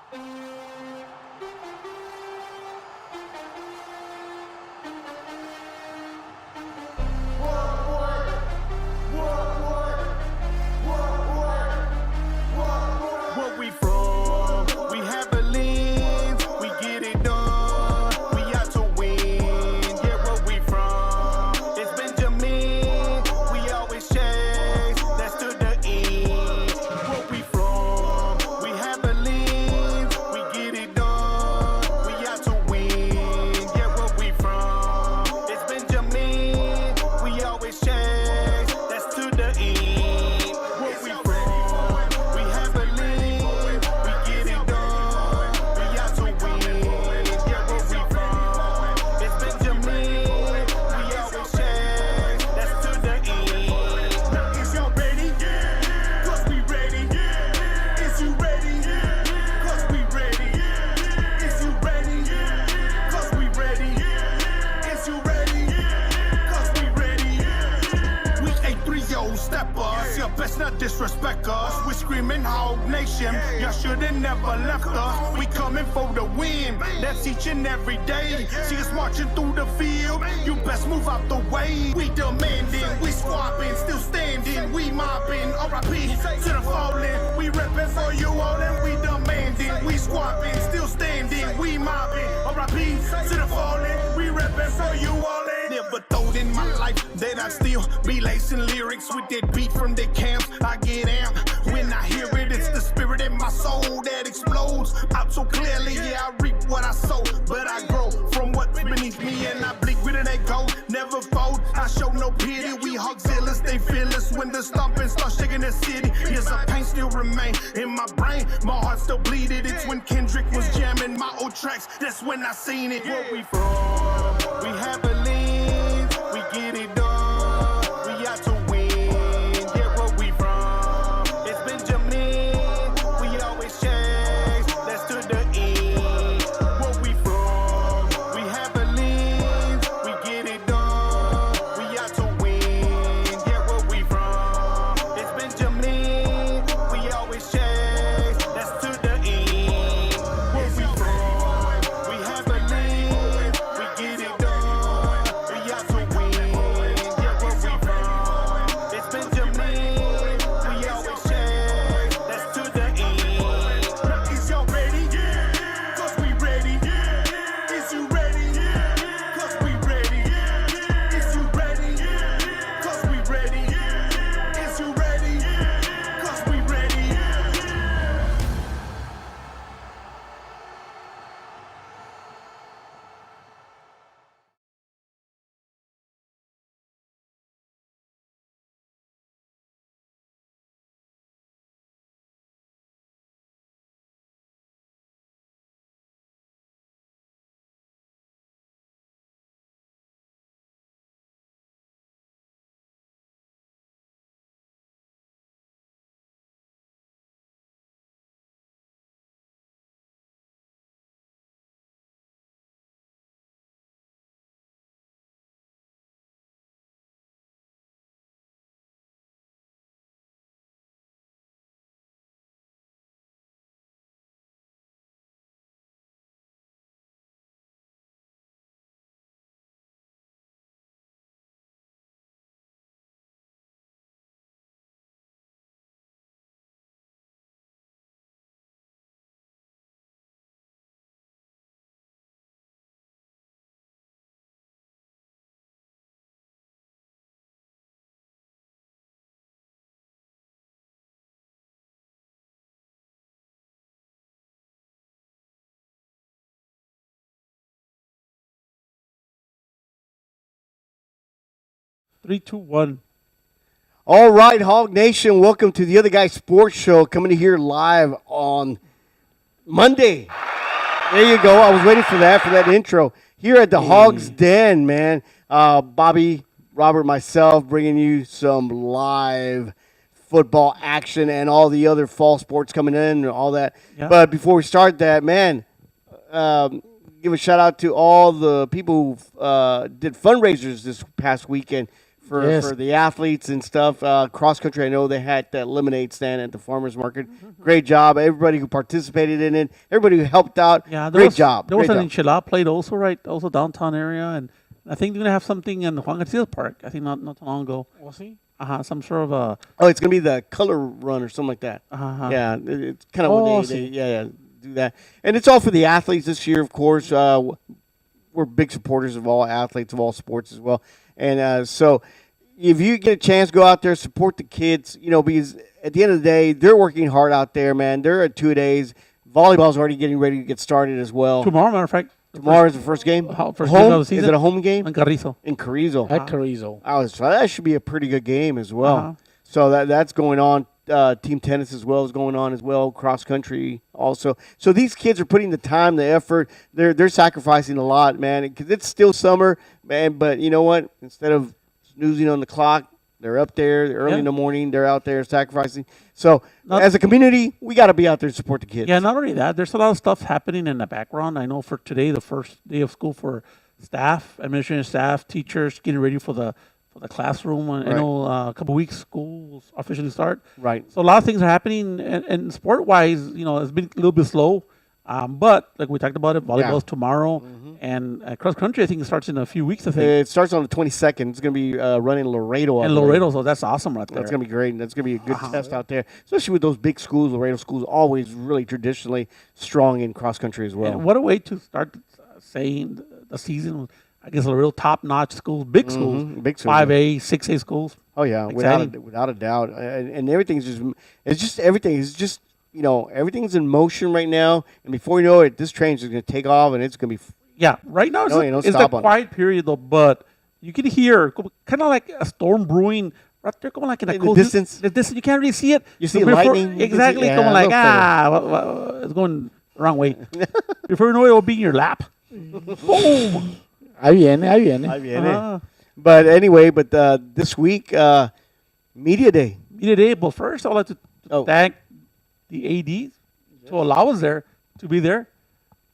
Where we from? We have belief, we get it done. We out to win. Yeah, where we from? It's Benjamin. We always chase. That's to the end. Where we from? We have belief, we get it done. We out to win. Yeah, where we from? It's Benjamin. We always chase. That's to the end. Where we from? We have belief, we get it done. We out to win. Yeah, where we from? It's Benjamin. We always chase. That's to the end. Now, is y'all ready? Yeah. Cause we ready. Yeah. Is you ready? Yeah. Cause we ready. Yeah. Is you ready? Yeah. Cause we ready. Yeah. Is you ready? Yeah. Cause we ready. Yeah. We a 3-year-old steppers. Y'all best not disrespect us. We screaming HawgNation. Y'all should've never left us. We coming for the win. That's each and every day. See us marching through the field. You best move out the way. We demanding, we squabbing, still standing, we mobbing. R.I.P. to the fallen. We repping for you all and we demanding. We squabbing, still standing, we mobbing. R.I.P. to the fallen. We repping for you all and never thought in my life that I'd still be lacing lyrics with that beat from the camps. I get amped when I hear it. It's the spirit in my soul that explodes out so clearly. Yeah, I reap what I sow, but I grow from what's beneath me, and I bleed with it. Go, never fold. I show no pity. We Hawgzillas, they feel us when the stomping starts shaking the city. Years of pain still remain in my brain. My heart still bleeded. It's when Kendrick was jamming my old tracks. That's when I seen it. Where we from? We have belief. We get it done. We out to win. Yeah, where we from? It's Benjamin. We always chase. That's to the end. Where we from? We have belief. We get it done. We out to win. Yeah, where we from? It's Benjamin. We always chase. That's to the end. Where we from? We have belief. We get it done. We out to win. Yeah, where we from? It's Benjamin. We always chase. That's to the end. Now, is y'all ready? Yeah. Cause we ready. Yeah. Is you ready? Yeah. Cause we ready. Yeah. Is you ready? Yeah. Cause we ready. Yeah. Is you ready? Yeah. Cause we ready. Yeah. Three, two, one. All right, Hawg Nation, welcome to the Other Guy Sports Show, coming to here live on Monday. There you go. I was waiting for that intro. Here at the Hawg's Den, man. Bobby, Robert, myself, bringing you some live football action and all the other fall sports coming in and all that. Yeah. But before we start that, man, give a shout out to all the people who did fundraisers this past weekend for the athletes and stuff. Cross country, I know they had that lemonade stand at the farmers market. Great job, everybody who participated in it, everybody who helped out. Yeah, great job. There was Great an job. enchilada plate also, right? Also downtown area, and I think they're gonna have something in the Juan Garcia Park. I think not too long ago. Was he? Some sort of a. Oh, it's gonna be the color run or something like that. Yeah, it's kind of what they do that, and it's all for the athletes this year, of course. We're big supporters of all athletes of all sports as well, and so if you get a chance, go out there, support the kids. You know, because at the end of the day, they're working hard out there, man. They're at 2 days. Volleyball's already getting ready to get started as well. Tomorrow, matter of fact. Tomorrow is the first game. First home? game of the season. Is it a home game? In Carrizo. In Carrizo. At Carrizo. So that should be a pretty good game as well. So that's going on. Team tennis as well is going on as well. Cross country also. So these kids are putting the time, the effort. They're sacrificing a lot, man. Because it's still summer, man. But you know what? Instead of snoozing on the clock, they're up there early in the morning. They're out there sacrificing. So as a community, we got to be out there to support the kids. Yeah, not only that. There's a lot of stuff happening in the background. I know for today, the first day of school for staff, administrative staff, teachers, getting ready for the classroom. I know a couple of weeks schools officially start. Right. So a lot of things are happening, and sport-wise, you know, it's been a little bit slow. But like we talked about it, volleyball's tomorrow, and cross country I think it starts in a few weeks. I think it starts on the 22nd. It's going to be running Laredo. And Laredo, so that's awesome right there. That's going to be great. And that's going to be a good test out there, especially with those big schools. Laredo schools always really traditionally strong in cross country as well. And what a way to start saying the season. I guess Laredo top-notch schools, big schools, big schools, 5A, 6A schools. Oh yeah, without a doubt, and everything's just everything is just. You know, everything's in motion right now, and before you know it, this train is going to take off, and it's going to be. Yeah, right now it's the stop quiet period, though, but you can hear kind of like a storm brewing right there, going like in a cold distance. The distance, you can't really see it. You see lightning. Exactly, going like, it's going the wrong way. Before you know it, it'll be in your lap. Boom! Ahí viene. But anyway, this week, Media Day. Media Day, but first, I'd like to thank the ADs to allow us to be there.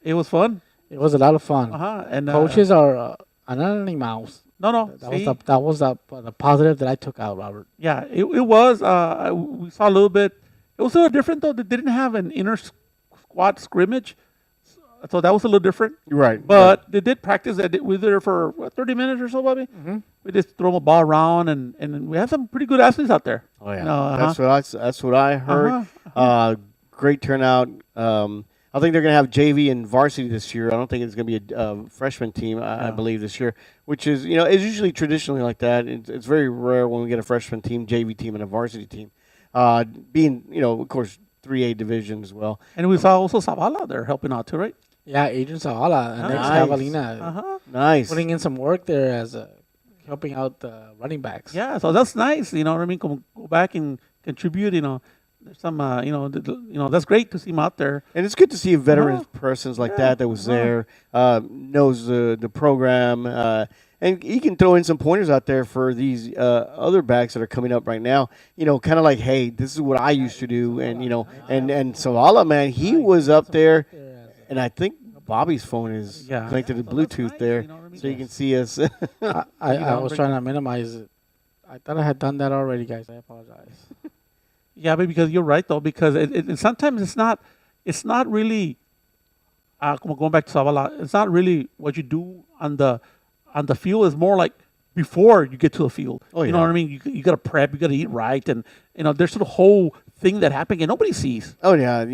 It was fun. It was a lot of fun. And coaches are animals. No. That was the positive that I took out, Robert. Yeah, it was. We saw a little bit. It was a little different though. They didn't have an inner squad scrimmage, so that was a little different. Right. But they did practice. We were there for 30 minutes or so, Bobby. We just throw a ball around, and we had some pretty good athletes out there. Oh yeah, that's what I heard. Great turnout. I think they're going to have JV and varsity this year. I don't think it's going to be a freshman team. I believe this year, which is it's usually traditionally like that. It's very rare when we get a freshman team, JV team, and a varsity team. Being of course 3A division as well. And we saw also Zavala there helping out too, right? Yeah, Adrian Zavala and Cavalina. Nice. Putting in some work there as helping out the running backs. Yeah, so that's nice. You know what I mean? Go back and contribute. There's some. That's great to see him out there. And it's good to see a veteran persons like that was there, knows the program, and he can throw in some pointers out there for these other backs that are coming up right now. Kind of like, hey, this is what I used to do, and and Zavala, man, he was up there, and I think Bobby's phone is connected to Bluetooth there, so you can see us. I was trying to minimize it. I thought I had done that already, guys. I apologize. Yeah, but because you're right though, because it sometimes it's not really. Going back to Zavala, it's not really what you do on the field. It's more like before you get to the field. You know what I mean? You got to prep, you got to eat right, and there's a whole thing that happens and nobody sees. Oh yeah,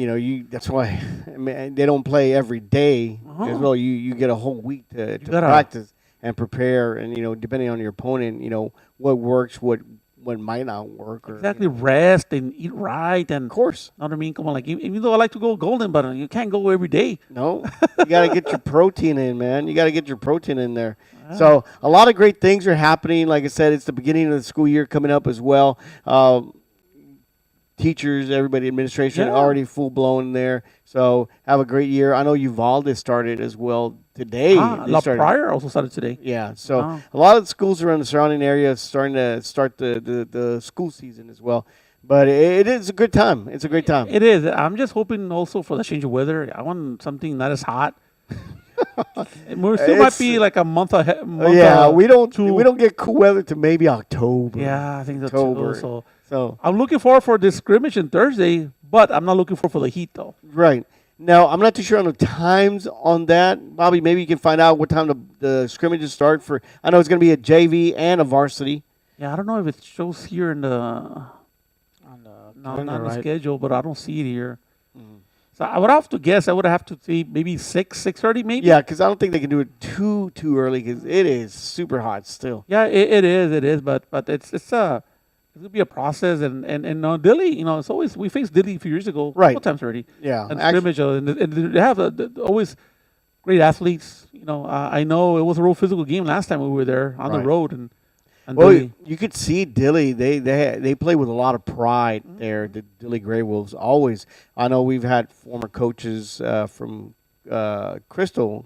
that's why they don't play every day as well. You get a whole week to practice and prepare, and depending on your opponent, what works, what might not work. Exactly, rest and eat right, and of course, know what I mean. Come on, like even though I like to go golden, but you can't go every day. No, you got to get your protein in, man. You got to get your protein in there. So a lot of great things are happening. Like I said, it's the beginning of the school year coming up as well. Teachers, everybody, administration, already full blown there. So have a great year. I know Uvalde started as well today. La Pryor also started today. Yeah, so a lot of the schools around the surrounding area are starting to start the school season as well. But it is a good time. It's a great time. It is. I'm just hoping also for the change of weather. I want something not as hot. We still might be like a month ahead. We don't get cool weather to maybe October. Yeah, I think that's October. too. So I'm looking forward for this scrimmage on Thursday, but I'm not looking forward for the heat though. right. Now, I'm not too sure on the times on that. Bobby, maybe you can find out what time the scrimmages start for. I know it's going to be a JV and a varsity. Yeah, I don't know if it shows here in the not on the schedule, but I don't see it here. So I would have to guess. I would have to see maybe 6:30 maybe. Yeah, because I don't think they can do it too early because it is super hot still. Yeah, it is, but it's gonna be a process, and Dilly, it's always, we faced Dilly a few years ago, Right. a couple times already. Yeah, And scrimmage, and they have always great athletes. I know it was a real physical game last time we were there on the Right. road, and Well, Dilly, you could see Dilly. They play with a lot of pride there. The Dilly Grey Wolves always. I know we've had former coaches from Crystal,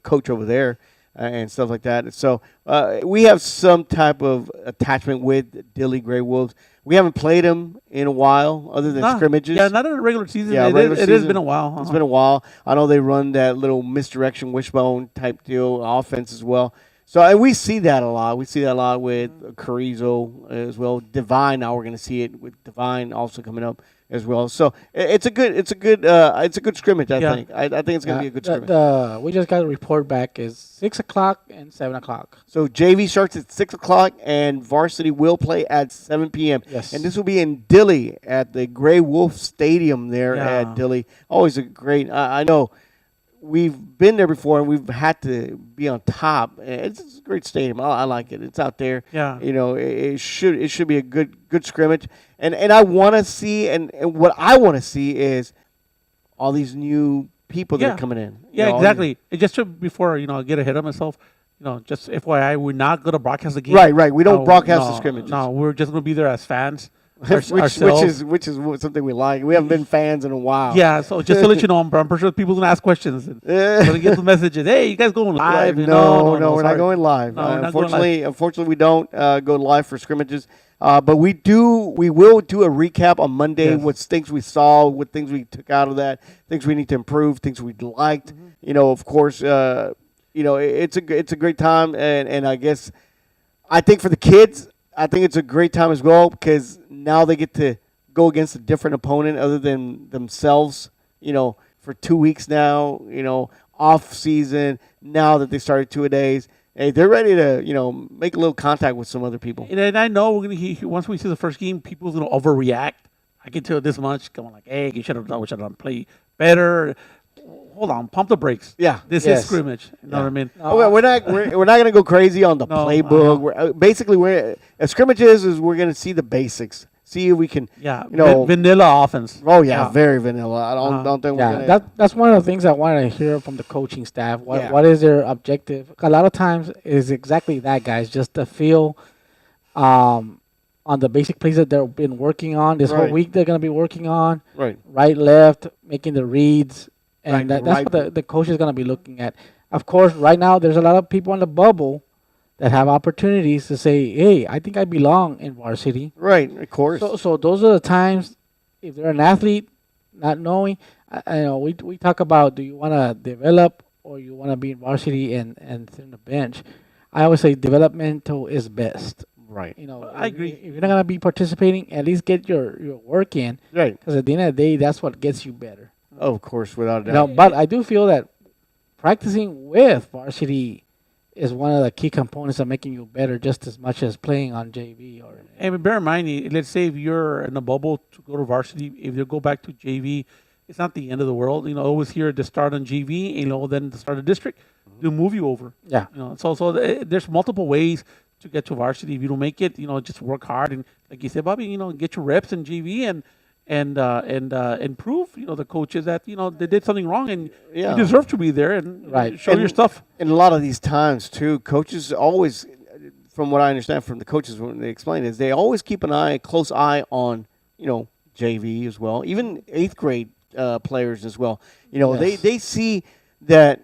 coach over there, and stuff like that. So we have some type of attachment with Dilly Grey Wolves. We haven't played them in a while, other than scrimmages. Yeah, not in a regular season. Yeah, It has season. been a while. It's been a while. I know they run that little misdirection wishbone type deal offense as well. So and we see that a lot. We see that a lot with Carrizo as well. Divine. Now we're going to see it with Divine also coming up as well. So it's a good scrimmage. I Yeah. think. I think it's going to be a good scrimmage. We just got a report back is 6 o'clock and 7 o'clock. So JV starts at 6:00 and varsity will play at 7 p.m. Yes. And this will be in Dilly at the Grey Wolf Stadium there Yeah. at Dilly. Always a great. I know. We've been there before, and we've had to be on top. It's a great stadium. I like it. It's out there. Yeah. It should be a good scrimmage. And I want to see, and what I want to see is all these new people that Yeah. are coming in. Yeah, exactly. And just before I get ahead of myself, just FYI, we're not going to broadcast the game. Right. We don't No, broadcast no, the scrimmages. No, we're just going to be there as fans. which is something we like. We haven't been fans in a while. Yeah, so just to let you know, I'm pretty sure people are going to ask questions. And going to get the messages. Hey, you guys going live? No, we're sorry. not going live. No, we're not going live. Unfortunately, we don't go live for scrimmages. But we will do a recap on Monday. Yes. What things we saw, what things we took out of that, things we need to improve, things we liked. Of course, it's a great time, and I guess I think for the kids, I think it's a great time as well because now they get to go against a different opponent other than themselves. For 2 weeks now. Off season. Now that they started 2-a-days. Hey, they're ready to, make a little contact with some other people. And I know we're going to once we see the first game, people's going to overreact. I can tell this much. Come on, like, hey, you should have play better. Hold on, pump the brakes. Yeah. This Yes. is scrimmage. You know what I mean? We're not going to go crazy on the No, playbook. We're scrimmages is we're going to see the basics. See if we can. Yeah, You know. vanilla offense. Oh yeah, very vanilla. I don't think we're Yeah, going to. that's one of the things I want to hear from the coaching staff. Yeah. What is their objective? A lot of times is exactly that, guys. Just to feel on the basic plays that they've been working on this whole Right. week. They're going to be working on Right. left, making the reads, and Right, that's what the coach is going to be looking at. Of course, right now there's a lot of people in the bubble that have opportunities to say, "Hey, I think I belong in varsity." Right. Of course. So those are the times, if they're an athlete, not knowing, we talk about, do you want to develop or you want to be in varsity and sit on the bench? I always say developmental is best. right. I agree. If you're not gonna be participating, at least get your work in, Right. because at the end of the day, that's what gets you better. Of course, without a doubt. But I do feel that practicing with varsity is one of the key components of making you better, just as much as playing on JV or. And bear in mind, let's say if you're in a bubble to go to varsity, if you go back to JV, it's not the end of the world. Always here to start on JV, then to start a district, they'll move you over. Yeah. There's multiple ways to get to varsity. If you don't make it, just work hard and, like you said, Bobby, get your reps in JV and prove, the coaches that they did something wrong and Yeah. you deserve to be there and Right. show your stuff. And a lot of these times too, coaches always, from what I understand from the coaches when they explain, is they always keep a close eye on JV as well, even 8th grade players as well. Yes. They see that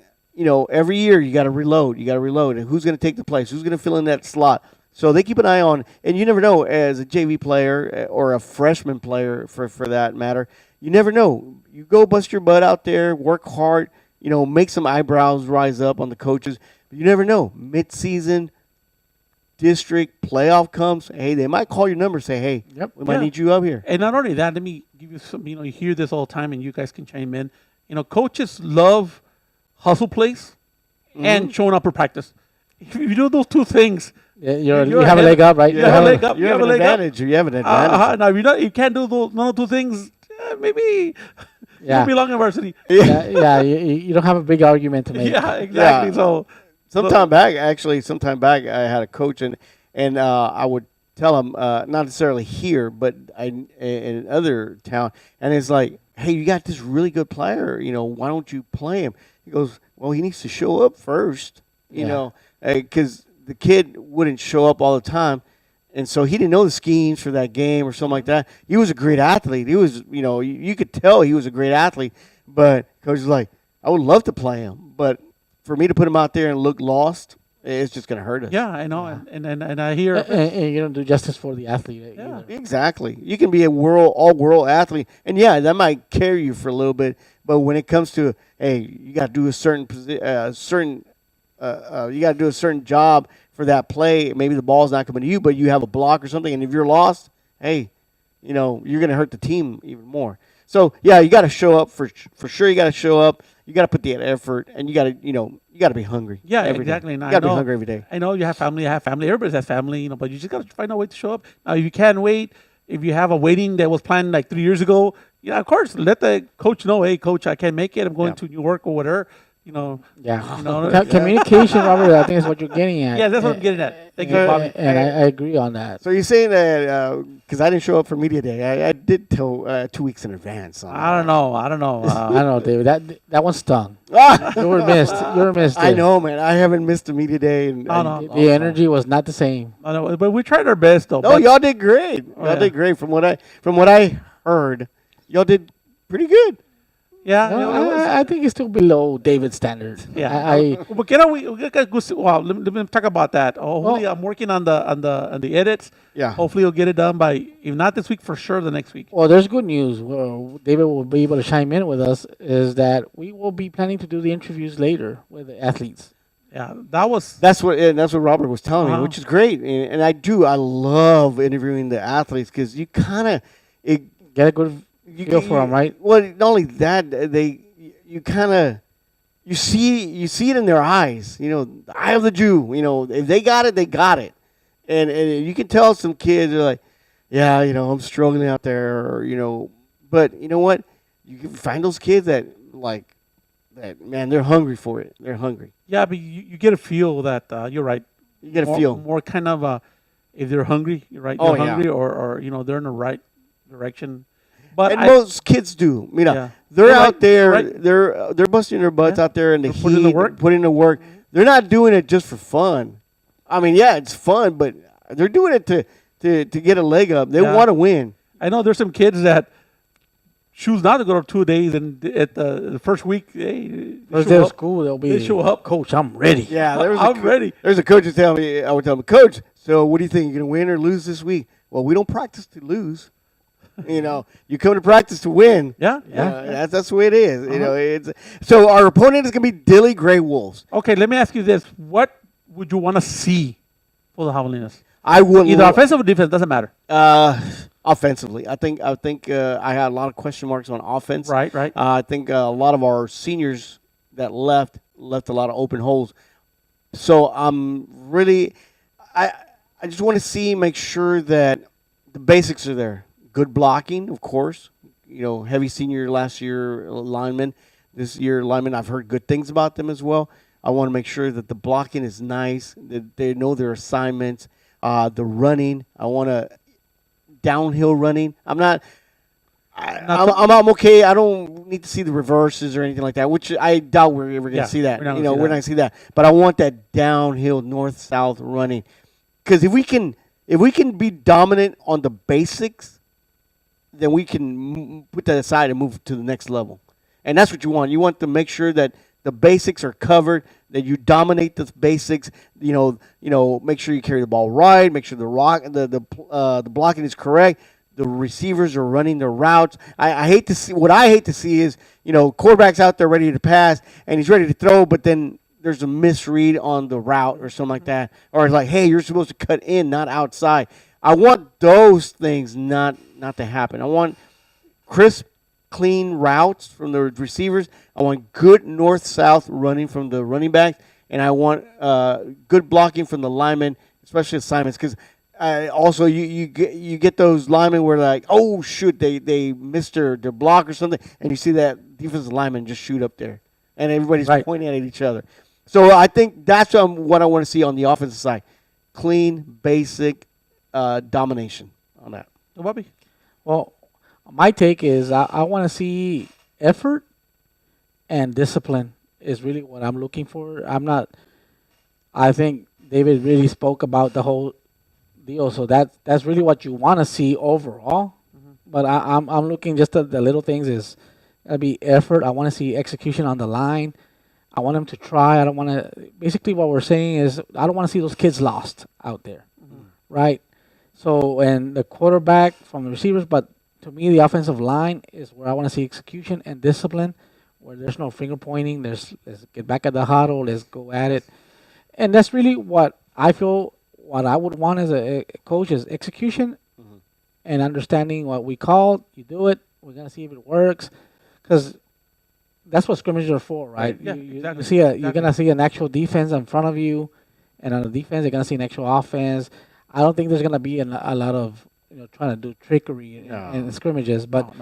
every year you got to reload, and who's going to take the place, who's going to fill in that slot. So they keep an eye on, and you never know, as a JV player or a freshman player for that matter, you never know. You go bust your butt out there, work hard, make some eyebrows rise up on the coaches. But you never know. Mid-season, district, playoff comes. Hey, they might call your number and say, hey, Yep. we might Yeah. need you up here. And not only that, let me give you some. You hear this all the time, and you guys can chime in. Coaches love hustle plays and showing up for practice. If you do those two things, Yeah, You're you have a ahead. leg up, right? You have a leg up. You have an leg up. advantage. You have an advantage. Now, if you can't do those none of those things, maybe you Yeah. don't belong in varsity. Yeah, you don't have a big argument to make. Yeah, exactly. Yeah. So Sometime back, I had a coach, and I would tell him, not necessarily here, but in another town, and it's like, hey, you got this really good player, why don't you play him? He goes, well, he needs to show up first, because the kid wouldn't show up all the time. And so he didn't know the schemes for that game or something like that. He was a great athlete. He was, you could tell he was a great athlete. But coach was like, I would love to play him. But for me to put him out there and look lost, it's just going to hurt us. yeah, I know, and I hear And you don't do justice for the athlete Yeah. either. Exactly. You can be a all-world athlete. And, yeah, that might carry you for a little bit. But when it comes to, hey, you got to do a you got to do a certain job for that play. Maybe the ball's not coming to you, but you have a block or something. And if you're lost, hey, you're going to hurt the team even more. So yeah, you got to show up for sure. You got to show up. You got to put the effort, and you got to you got to be hungry. Yeah, every day. exactly. And You I got to be know- hungry every day. I know you have family. I have family. Everybody has family, but you just got to find a way to show up. Now, if you can't wait, if you have a waiting that was planned like 3 years ago, of course, let the coach know, hey, coach, I can't make it. I'm going Yeah. to New York or whatever. Yeah. Yeah. Communication, Robert, I think is what you're getting at. Yeah, that's what I'm getting at. Thank you, And, Bobby. and I agree on that. So you're saying that because I didn't show up for media day, I did tell 2 weeks in advance. I don't know. I don't know, David. That one stung. Ah! You were missed. I know, man. I haven't missed a media day. And, Oh, no. The energy was not the same. I know, but we tried our best, though. No, but- y'all did great. Oh, Y'all yeah. did great. From what I heard, y'all did pretty good. Yeah. No, it was- I think it's still below David's standards. Yeah. I But we got go. Well, let me talk about that. Hopefully, I'm working on the edits. Yeah. Hopefully, we'll get it done by, if not this week, for sure the next week. well, there's good news. Well, David will be able to chime in with us. Is that we will be planning to do the interviews later with the athletes. Yeah, that was. That's what Robert was telling me, Uh-huh. which is great. And I love interviewing the athletes because you kind of Get a good feel for them, right? Well, not only that, you see it in their eyes. The eye of the Jew. If they got it, they got it. And you can tell some kids are like, yeah, I'm struggling out there, or but you know what? You can find those kids that man, they're hungry for it. They're hungry. Yeah, but you get a feel that you're right. You get a more, feel. more kind of if they're hungry, you're right. Oh, They're yeah. hungry, or they're in the right direction. But And most kids do. Yeah. They're You're out right, there. you're right. They're busting their butts Yeah. out there in the They're heat, putting in the work. putting in the work. They're not doing it just for fun. I mean, yeah, it's fun, but they're doing it to get a leg up. They Yeah. want to win. I know there's some kids that choose not to go to 2 days, and at the first week, hey, they First show day of up. school, they'll be. They show up. Coach, I'm ready. Yeah, I'm ready. There's a coach who tell me. I would tell him, Coach. So what do you think? You gonna win or lose this week? Well, we don't practice to lose. You come to practice to win. Yeah, That's the way it is. It's so our opponent is gonna be Dilly Gray Wolves. Okay, let me ask you this: what would you want to see for the Javelinas? I would Either offensive or defense, doesn't matter. Offensively, I think I had a lot of question marks on offense. Right. I think a lot of our seniors that left a lot of open holes. So I'm really, I just want to make sure that the basics are there. Good blocking, of course. Heavy senior last year linemen. This year linemen, I've heard good things about them as well. I want to make sure that the blocking is nice, that they know their assignments. The running, I want to downhill running. I'm okay. I don't need to see the reverses or anything like that, which I doubt we're ever going to see that. we're not We're gonna see not going to see that. But I want that downhill north-south running, because if we can be dominant on the basics, then we can put that aside and move to the next level. And that's what you want. You want to make sure that the basics are covered, that you dominate the basics. Make sure you carry the ball right. Make sure the blocking is correct. the receivers are running their routes. I hate to see what I hate to see is quarterback's out there ready to pass and he's ready to throw, but then there's a misread on the route or something like that, or it's like, hey, you're supposed to cut in, not outside. I want those things not to happen. I want crisp, clean routes from the receivers. I want good north-south running from the running backs, and I want good blocking from the linemen, especially assignments, because also you get those linemen where like, oh shoot, they missed their block or something, and you see that defensive lineman just shoot up there, and everybody's pointing at each other. So I think that's what I want to see on the offensive side: clean, basic domination on that. Bobby? Well, my take is I want to see effort and discipline is really what I'm looking for. I think David really spoke about the whole deal, so that's really what you want to see overall. Mm-hmm. But I'm looking just at the little things. Is gotta be effort. I want to see execution on the line. I want them to try. I don't want to. Basically, what we're saying is I don't want to see those kids lost out there, right? So, and the quarterback from the receivers, but to me, the offensive line is where I want to see execution and discipline, where there's no finger pointing. Let's get back at the huddle. Let's go at it. And that's really what I feel, what I would want as a coach is execution and understanding what we called. You do it. We're going to see if it works. Because that's what scrimmages are for, right? Yeah, exactly. You're going to see an actual defense in front of you. And on the defense, you're going to see an actual offense. I don't think there's going to be a lot of trying to do trickery in scrimmages, but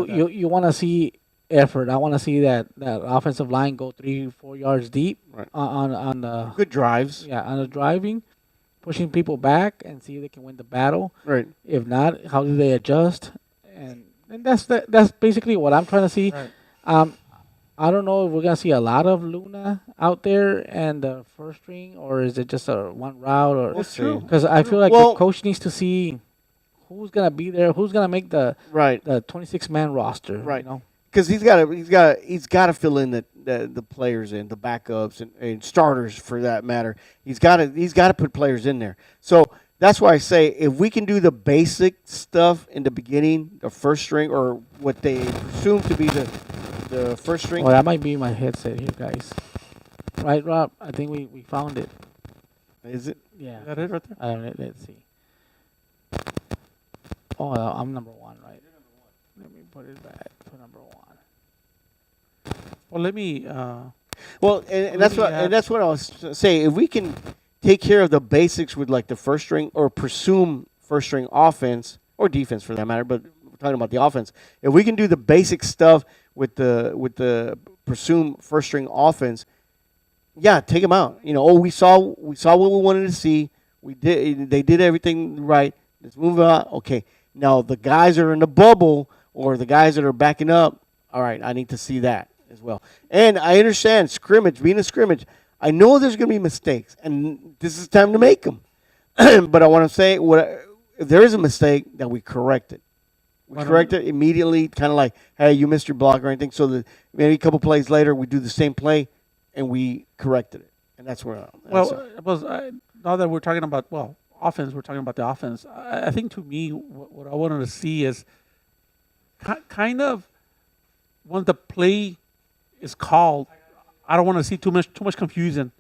you want to see effort. I want to see that offensive line go 3-4 yards deep on the good drives. Yeah, on the driving, pushing people back and see if they can win the battle. Right. If not, how do they adjust? And that's basically what I'm trying to see. Right. I don't know if we're gonna see a lot of Luna out there and the first string, or is it just a one route? Or That's true. Because I feel like the coach needs to see who's gonna be there, who's gonna make the 26-man roster. Right. You know? Because he's got to fill in the players in, the backups and starters for that matter. He's got to put players in there. So that's why I say if we can do the basic stuff in the beginning, the first string or what they presume to be the first string. Well, that might be my headset here, guys. Right, Rob? I think we found it. Is it? Yeah. Is that it right there? Let's see. Oh, I'm number one, right? Let me put it back to number one. Well, let me. Well, and that's what I was saying. If we can take care of the basics with like the first string or presume first string offense or defense for that matter, but we're talking about the offense. If we can do the basic stuff with the presumed first string offense, yeah, take them out. We saw what we wanted to see. They did everything right. Let's move on. Okay, now the guys that are in the bubble or the guys that are backing up. All right, I need to see that as well. And I understand being a scrimmage. I know there's going to be mistakes, and this is time to make them. But I want to say, if there is a mistake, that we correct it. We correct it immediately, kind of like, hey, you missed your block or anything. So that maybe a couple plays later, we do the same play, and we corrected it. And that's where now that we're talking about, offense, we're talking about the offense. I think to me, what I wanted to see is kind of when the play is called, I don't want to see too much confusion.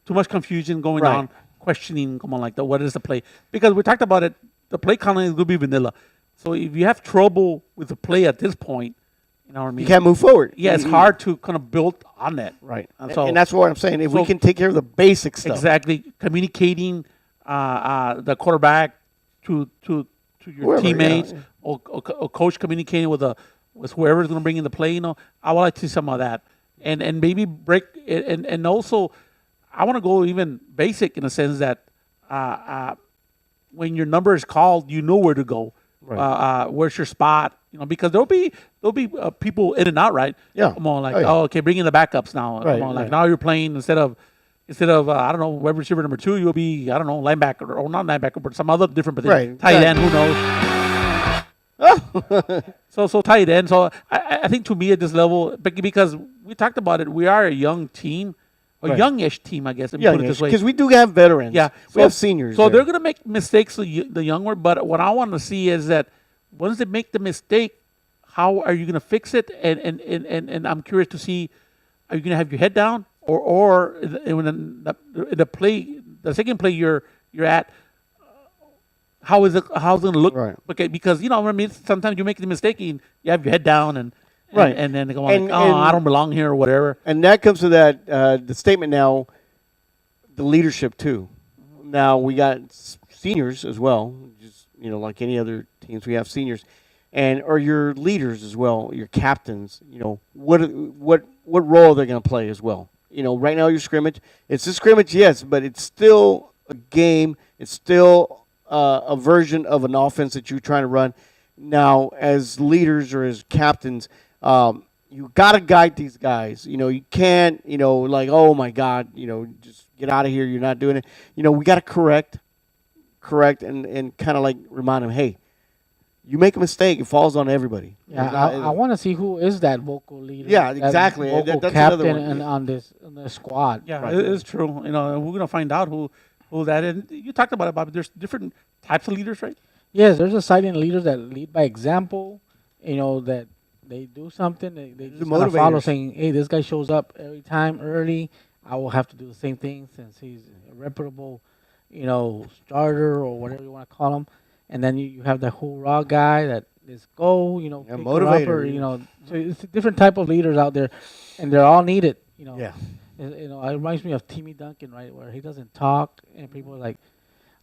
Too much confusion going on, questioning, come on, like what is the play? Because we talked about it, the play calling is going to be vanilla. So if you have trouble with the play at this point, you know what I mean? You can't move forward. Yeah, it's hard to kind of build on that. Right. And that's what I'm saying. If we can take care of the basic stuff. Exactly. Communicating the quarterback to your Whoever, teammates or coach communicating with whoever's going to bring in the play, I would like to see some of that. And maybe break it. And also, I want to go even basic in the sense that when your number is called, you know where to go. Right. Where's your spot? Because there'll be people in and out, right? Yeah. Come on, okay, bring in the backups now. Right, Come on, now you're playing instead of I don't know, wide receiver number 2, you'll be linebacker or not linebacker, but some other different position. Right. Tight end, who knows? So tight end. So I think to me at this level, because we talked about it, we are a young team. Youngish team, I guess. Let me put it this way. Because we do have veterans. Yeah. We have seniors. So they're going to make mistakes, the younger. But what I want to see is that once they make the mistake, how are you going to fix it? And I'm curious to see, are you going to have your head down, or when the play, the second play you're at, how's it going to look? Right. Okay, because you know what I mean. Sometimes you make the mistake and you have your head down Right. and then they go on, I don't belong here or whatever. And that comes to that the statement now, the leadership too. Now we got seniors as well, just like any other teams, we have seniors, or your leaders as well, your captains. What role they're going to play as well. Right now your scrimmage, it's a scrimmage, yes, but it's still a game. It's still a version of an offense that you're trying to run. Now, as leaders or as captains, you got to guide these guys. You can't, like, oh my God, just get out of here. You're not doing it. We got to correct, and kind of like remind them, hey, you make a mistake, it falls on everybody. Yeah, I want to see who is that vocal leader. Yeah, that exactly. Vocal That's captain another one. on the squad. Yeah, Right. it is true. And we're gonna find out who that is. You talked about it, Bobby. There's different types of leaders, right? Yes, there's a silent leaders that lead by example. That they do something. They just gotta follow, motivators. saying, "Hey, this guy shows up every time early. I will have to do the same thing since he's a reputable, starter or whatever you want to call him." And then you have the hoorah guy that is go, Yeah, pick her up, motivator. or, so it's a different type of leaders out there, and they're all needed. Yeah. It reminds me of Timmy Duncan, right, where he doesn't talk, and people are like,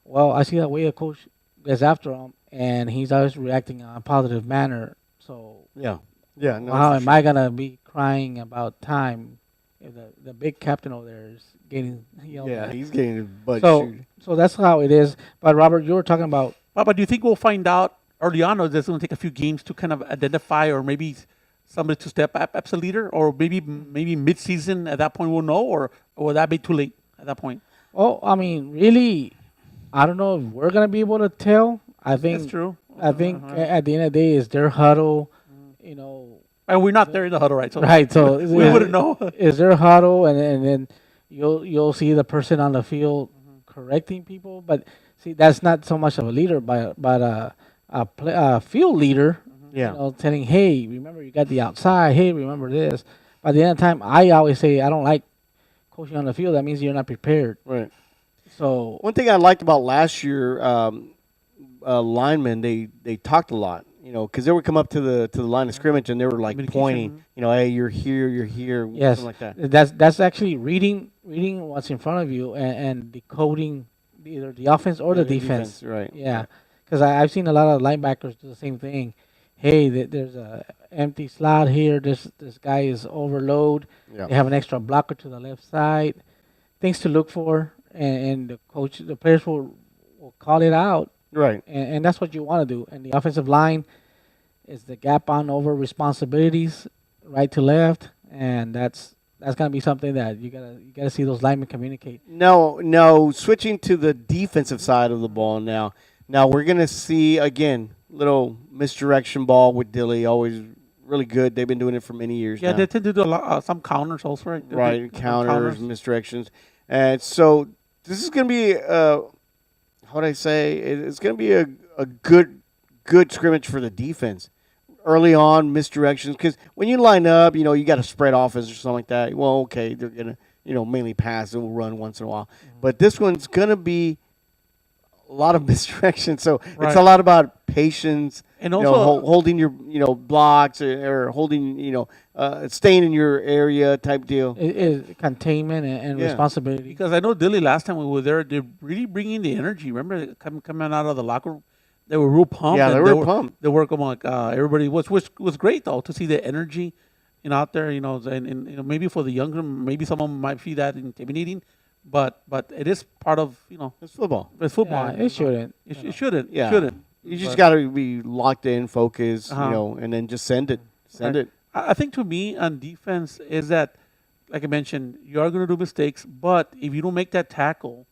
"Well, I see that way a coach gets after him, and he's always reacting in a positive manner. So Yeah. Yeah. No, how for am sure. I gonna be crying about time if the big captain over there is getting yelled Yeah, at?" he's getting his butt So chewed. so that's how it is. But Robert, you were talking about. But do you think we'll find out early on, or is this going to take a few games to kind of identify, or maybe somebody to step up as a leader, or maybe mid-season at that point we'll know, or will that be too late at that point? Oh, I mean, really, I don't know if we're gonna be able to tell. I think That's true. I think at the end of the day, is their huddle, And we're not there in the huddle, right? So right? So we wouldn't know. Is their huddle, and then you'll see the person on the field correcting people. But see, that's not so much of a leader, but a field leader. Yeah. Telling, hey, remember you got the outside. Hey, remember this. By the end of the time, I always say I don't like coaching on the field. That means you're not prepared. Right. So One thing I liked about last year, linemen, they talked a lot, because they would come up to the line of scrimmage and they were like Communication. pointing, hey, you're here, yes, something like that. that's actually reading what's in front of you and decoding either the offense or the defense. Right. Yeah, because I've seen a lot of linebackers do the same thing. Hey, there's a empty slot here. This guy is overload. Yeah. They have an extra blocker to the left side. Things to look for, and the players will call it out, Right. and that's what you want to do. And the offensive line is the gap on over responsibilities, right to left, and that's gonna be something that you gotta see those linemen communicate. No, switching to the defensive side of the ball now. Now we're going to see, again, little misdirection ball with Dilly, always really good. They've been doing it for many years Yeah, now. they tend to do a lot, some counters also, right? Right, counters, misdirections. And so this is going to be, how would I say, it's going to be a good scrimmage for the defense. Early on, misdirections, because when you line up, you got a spread offense or something like that. Well, okay, they're going to, mainly pass and will run once in a while. But this one's going to be a lot of misdirection. So it's Right. a lot about patience, And also, holding your, blocks or holding, staying in your area type deal. It is containment and Yeah. responsibility. because I know Dilly last time we were there, they're really bringing the energy. Remember coming out of the locker room, they were real pumped. Yeah, and they were pumped. They were like everybody was great though to see the energy, out there. And maybe for the younger, maybe someone might feel that intimidating, but it is part of It's football. it's football. Yeah, it shouldn't. It shouldn't. Yeah. It shouldn't. You just But- got to be locked in, focused, Uh-huh. and then just send it. Send Right. it. I think to me on defense is that, like I mentioned, you are going to do mistakes, but if you don't make that tackle,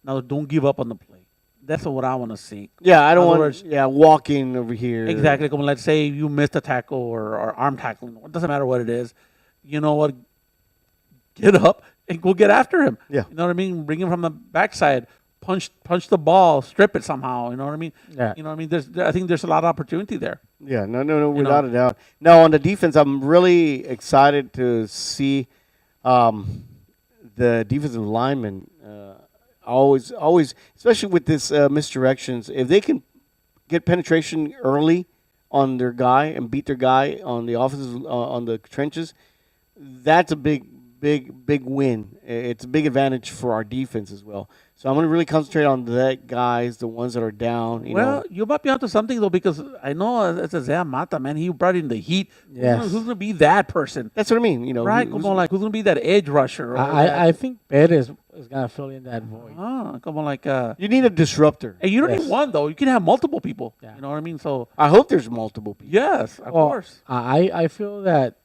now don't give up on the play. That's what I want to see. Yeah, I don't In other want. words- Walking over here. Exactly. Como let's say you missed a tackle or arm tackling. It doesn't matter what it is. You know what? Get up and go get after him. Yeah. You know what I mean? Bring him from the backside. punch the ball, strip it somehow. You know what I mean? Yeah. You know what I mean? I think there's a lot of opportunity there. Yeah, no, without a doubt. Now on the defense, I'm really excited to see the defensive linemen. Always, especially with this misdirections, if they can get penetration early on their guy and beat their guy on the offenses on the trenches, that's a big win. It's a big advantage for our defense as well. So I'm going to really concentrate on that guys, the ones that are down. You might be onto something though, because I know it's Isaiah Mata, man. He brought in the heat. Yes. Who's going to be that person? That's what I mean. Right? Come on, like who's going to be that edge rusher? I think Perez is gonna fill in that void. Come on, like you need a disruptor. Hey, you don't Yes. need one though. You can have multiple people. Yeah. You know what I mean? So I hope there's multiple people. yes, of Well, course. I feel that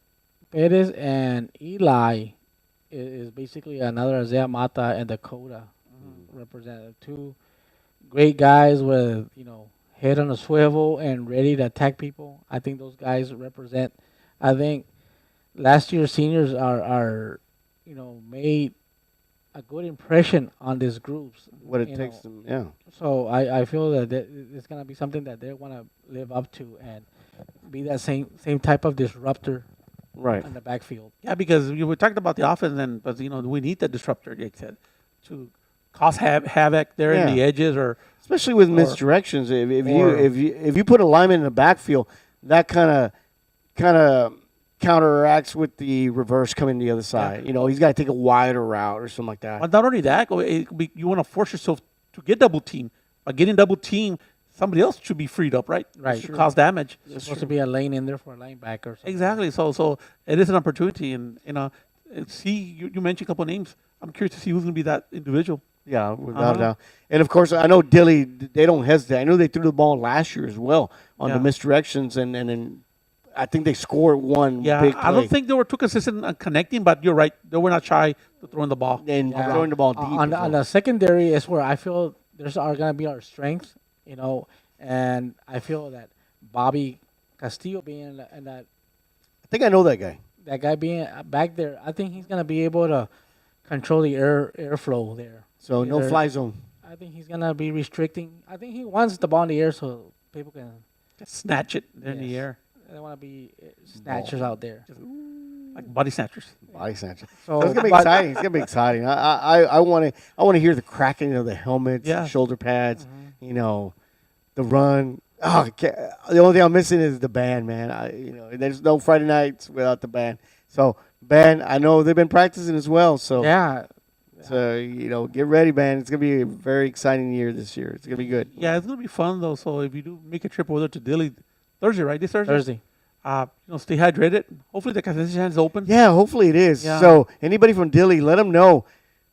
Perez and Eli is basically another Isaiah Mata and Dakota representative. Two great guys with head on a swivel and ready to attack people. I think those guys represent. I think last year's seniors are made a good impression on these groups. What it you takes know. them, yeah. So I feel that it's gonna be something that they want to live up to and be that same type of disruptor Right. in the backfield. Yeah, because we talked about the offense, but we need that disruptor, like I said, to cause havoc there in Yeah. the edges, or Especially with misdirections. If you put a lineman in the backfield, that kind of counteracts with the reverse coming the other side. He's got to take a wider route or something like that. well, not only that, you want to force yourself to get double team. By getting double team, somebody else should be freed up, right? Right. To cause damage. There's supposed to be a lane in there for a linebacker. Or something. Exactly. So it is an opportunity, and you mentioned a couple of names. I'm curious to see who's going to be that individual. Yeah, without a doubt. And of course, I know Dilly. They don't hesitate. I know they threw the ball last year as well on the misdirections, and then I think they scored one Yeah, big play. I don't think they were too consistent on connecting, but you're right. They were not shy to throwing the ball. And throwing the ball deep. On the secondary is where I feel there's are gonna be our strengths, and I feel that Bobby Castillo being in that I think I know that guy. guy being back there, I think he's gonna be able to control the airflow there. So no Either- fly zone. I think he's gonna be restricting. I think he wants the ball in the air so people can. Snatch it in the Yes. air, They want to be snatchers out there. like body snatchers. Body snatcher. So It's gonna be but- exciting. It's gonna be exciting. I want to hear the cracking of the helmets, Yeah. the shoulder pads. The run. Oh, the only thing I'm missing is the band, man. There's no Friday nights without the band. So band, I know they've been practicing as well. So Yeah, So, get ready, man. It's going to be a very exciting year this year. It's going to be good. Yeah, it's gonna be fun though. So if you do make a trip over there to Delhi, Thursday, right? This Thursday. Thursday. Stay hydrated. Hopefully the concession stand is open. Yeah, hopefully it is. Yeah. So, anybody from Dilly, let them know.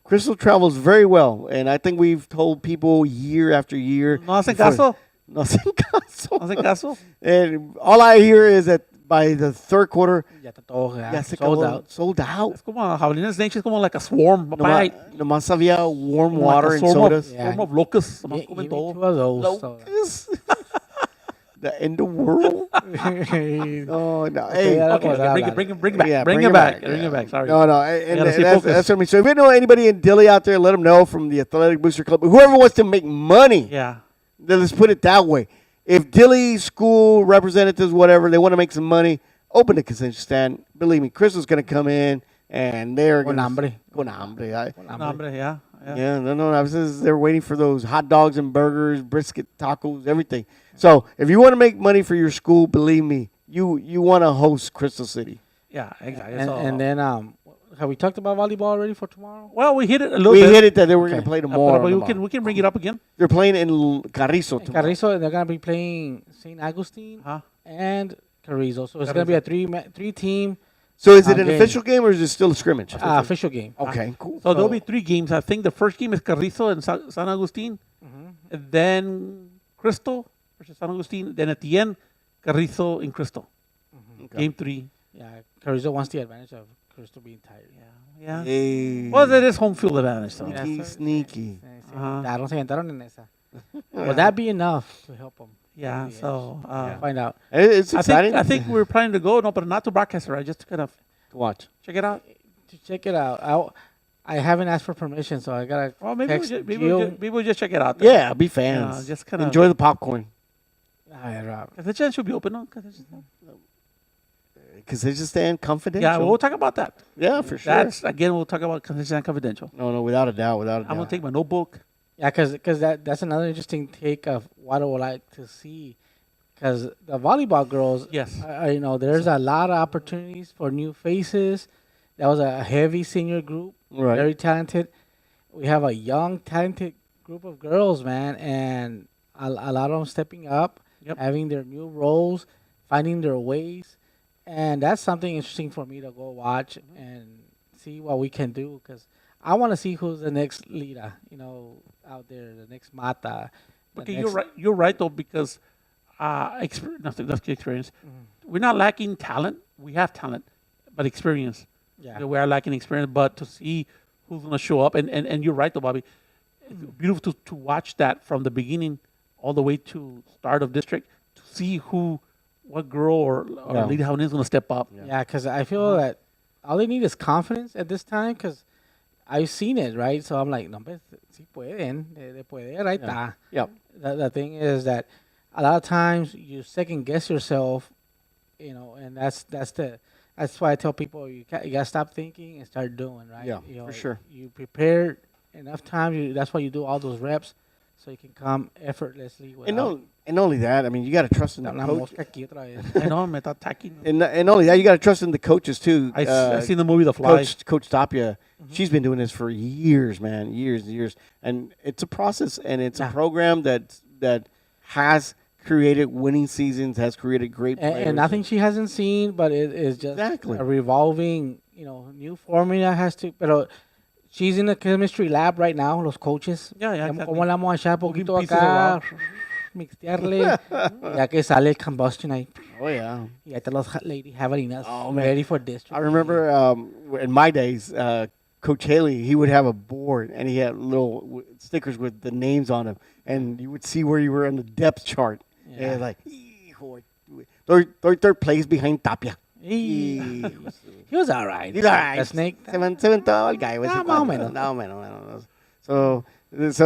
Crystal travels very well. And I think we've told people year after year. No hacen before- caso. No hacen caso. No hacen caso. And all I hear is that by the third quarter, Ya está todo ya se sold acabó. out. Sold out. It's como Javelina's Nation. It's como like a swarm. Nomás, nomás había warm Como water like a and swarm sodas. Of, swarm of locusts. Nomás Yeah, comen give me todo. two of those. so- Locusts. The end of the world. Oh, no. Hey, yeah, Okay, okay, bring it back. Yeah, bring it back. Bring it back. Sorry. No, gotta and stay that's focused. what I mean. So if you know anybody in Dilly out there, let them know from the Athletic Booster Club. Whoever wants to make money, Yeah. then let's put it that way. If Dilly school representatives, whatever, they want to make some money, open the concession stand. Believe me, Crystal's going to come in, and they're Con going hambre. Con hambre. No, hombre, yeah. Yeah, no. I was just, they're waiting for those hot dogs and burgers, brisket, tacos, everything. So if you want to make money for your school, believe me, you want to host Crystal City. Yeah, exactly. And then have we talked about volleyball already for tomorrow? well, we hit it a little We bit. hit it that they were going Okay. to play But tomorrow. we can bring it up again. They're playing in Carrizo In tomorrow. Carrizo, they're gonna be playing St. Augustine Huh? and Carrizo. So it's gonna be a three team So is it an game. official game or is it still a scrimmage? official game. Okay, cool. So there'll be 3 games. I think the first game is Carrizo and San Agustin. And then Crystal versus San Agustin. Then at the end, Carrizo and Crystal. Okay. Game 3. Yeah, Carrizo wants the advantage of Crystal being tired. Yeah. Hey, Well, it is home field advantage. So. Yeah. sneaky, so- sneaky. Uh-huh. Claro, se aventaron en esa. Will that be enough to help them? Yeah. So Find out. It's I exciting think we're planning to go. No, but not to broadcast it, right? Just to kind of to watch. check it out. To check it out, I haven't asked for permission, so I gotta Well, maybe text maybe we'll just check it out. Yeah, be fans. just kinda- enjoy the popcorn. Rob. Convention should be open, no? Because they just stand confidential. Yeah, we'll talk about that. Yeah, for sure. That's again, we'll talk about convention and confidential. No, without a doubt, without a doubt. I'm gonna take my notebook. Yeah, because that's another interesting take of what I would like to see. Because the volleyball girls, Yes. There's a lot of opportunities for new faces. That was a heavy senior group, Right. very talented. We have a young, talented group of girls, man, and a lot of them stepping up, Yep. having their new roles, finding their ways, and that's something interesting for me to go watch and see what we can do. Because I want to see who's the next leader, out there, the next Mata. the Okay, next- you're right. You're right though, because that's the experience. We're not lacking talent. We have talent, but experience. Yeah. We are lacking experience, but to see who's going to show up, and you're right though, Bobby. It's beautiful to watch that from the beginning all the way to start of district to see what girl or Yeah. leader how is going to step up. Yeah, because I feel that all they need is confidence at this time. Because I've seen it, right? So I'm like, no, pues, sí pueden, de poder, ahí está. Yep. The thing is that a lot of times you second guess yourself, and that's why I tell people you gotta stop thinking and start doing, right? Yeah, for sure. You prepare enough time. That's why you do all those reps, so you can come effortlessly. And only that, I mean, you got to trust in the Una coach. mosca aquí otra vez. I know, me está attacking. And only that, you got to trust in the coaches too. I seen the movie The Fly. Coach Tapia, she's been doing this for years, man, years and years. And it's a process, and it's a program that has created winning seasons, has created great players. And nothing she hasn't seen, but it is just Exactly. a revolving, new formula has to. Pero she's in the chemistry lab right now, los coaches. Yeah, exactly. Como la vamos a echar poquito pieces of acá, rock. mixtearle, ya que sale el combustion ahí. Oh, yeah. Y ahí están los lady javelinas Oh, man. ready for district. I remember in my days, Coach Haley, he would have a board, and he had little stickers with the names on them, and you would see where you were in the depth chart. Yeah. And like, hijo, third place behind Tapia. He was all right. He's all right. The snake. Seven tall guy. Was Más o menos. No, menos. So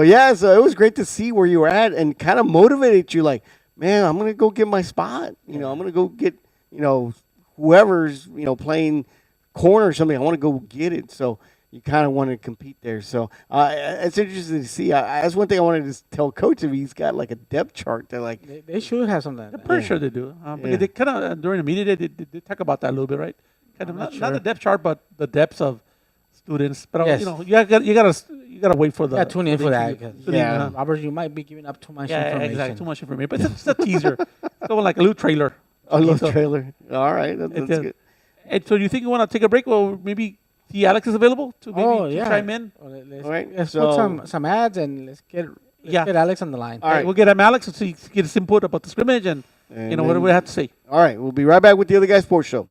it was great to see where you were at, and kind of motivated you. Like, man, I'm gonna go get my spot. I'm gonna go get whoever's playing corner or something. I want to go get it. So you kind of want to compete there. So it's interesting to see. That's one thing I wanted to tell Coach. If he's got like a depth chart, they're like, They should have something. I'm pretty sure they do. Because they kind of during the media they talk about that a little bit, right? Kind of not the depth chart, but the depths of students. But Yes. you gotta wait for the. Yeah, tune in for that. interview. 'Cause, Tune in, Yeah. Robert, you might be giving up too much Yeah, information. exactly. Too much information, but it's a teaser. It's going like a little trailer. a little So- trailer. All right, that's It's a- good. And so you think you want to take a break, or maybe see Alex is available to maybe to chime in? Well, let's All right, let's so- put some ads and let's get Yeah. Alex on the line. All right. We'll get him Alex to get his input about the scrimmage and And what do then- we have to say. All right, we'll be right back with the Other Guy Sports Show.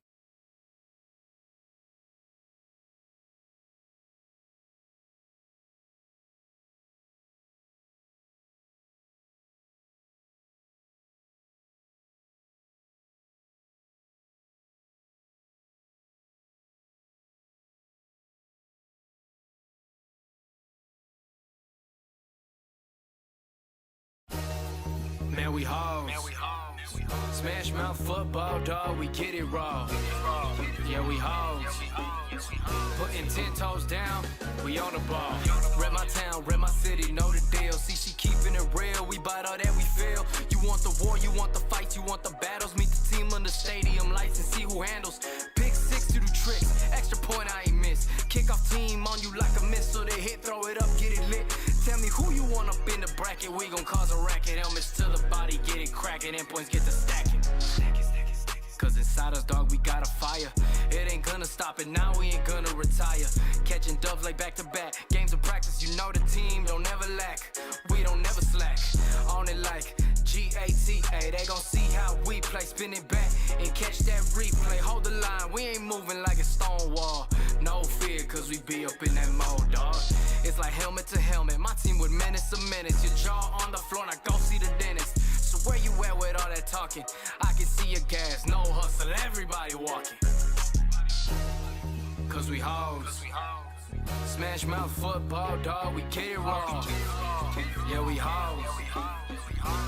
Man, we hoes. Smash mouth football, dog, we get it raw. Yeah, we hoes. Putting 10 toes down, we on the ball. Rep my town, rep my city, know the deal. See, she keeping it real, we bite all that we feel. You want the war, you want the fights, you want the battles. Meet the team on the stadium lights and see who handles. Pick six to do tricks, extra point I ain't miss. Kick off team on you like a missile, they hit, throw it up, get it lit. Tell me who you want up in the bracket, we gon' cause a racket. Helmets to the body, get it cracking, and points get to stacking. Cause inside us, dog, we got a fire. It ain't gonna stop it, now we ain't gonna retire. Catching dubs like back to back. Games of practice, you know the team don't never lack. We don't never slack. On it like GATA, they gon' see how we play. Spin it back and catch that replay. Hold the line, we ain't moving like a stone wall. No fear, cause we be up in that mode, dog. It's like helmet to helmet. My team with minutes to minutes. Your jaw on the floor, now go see the dentist. So where you at with all that talking? I can see your gas, no hustle, everybody walking. Cause we hoes. Smash mouth football, dog, we get it wrong. Yeah, we hoes.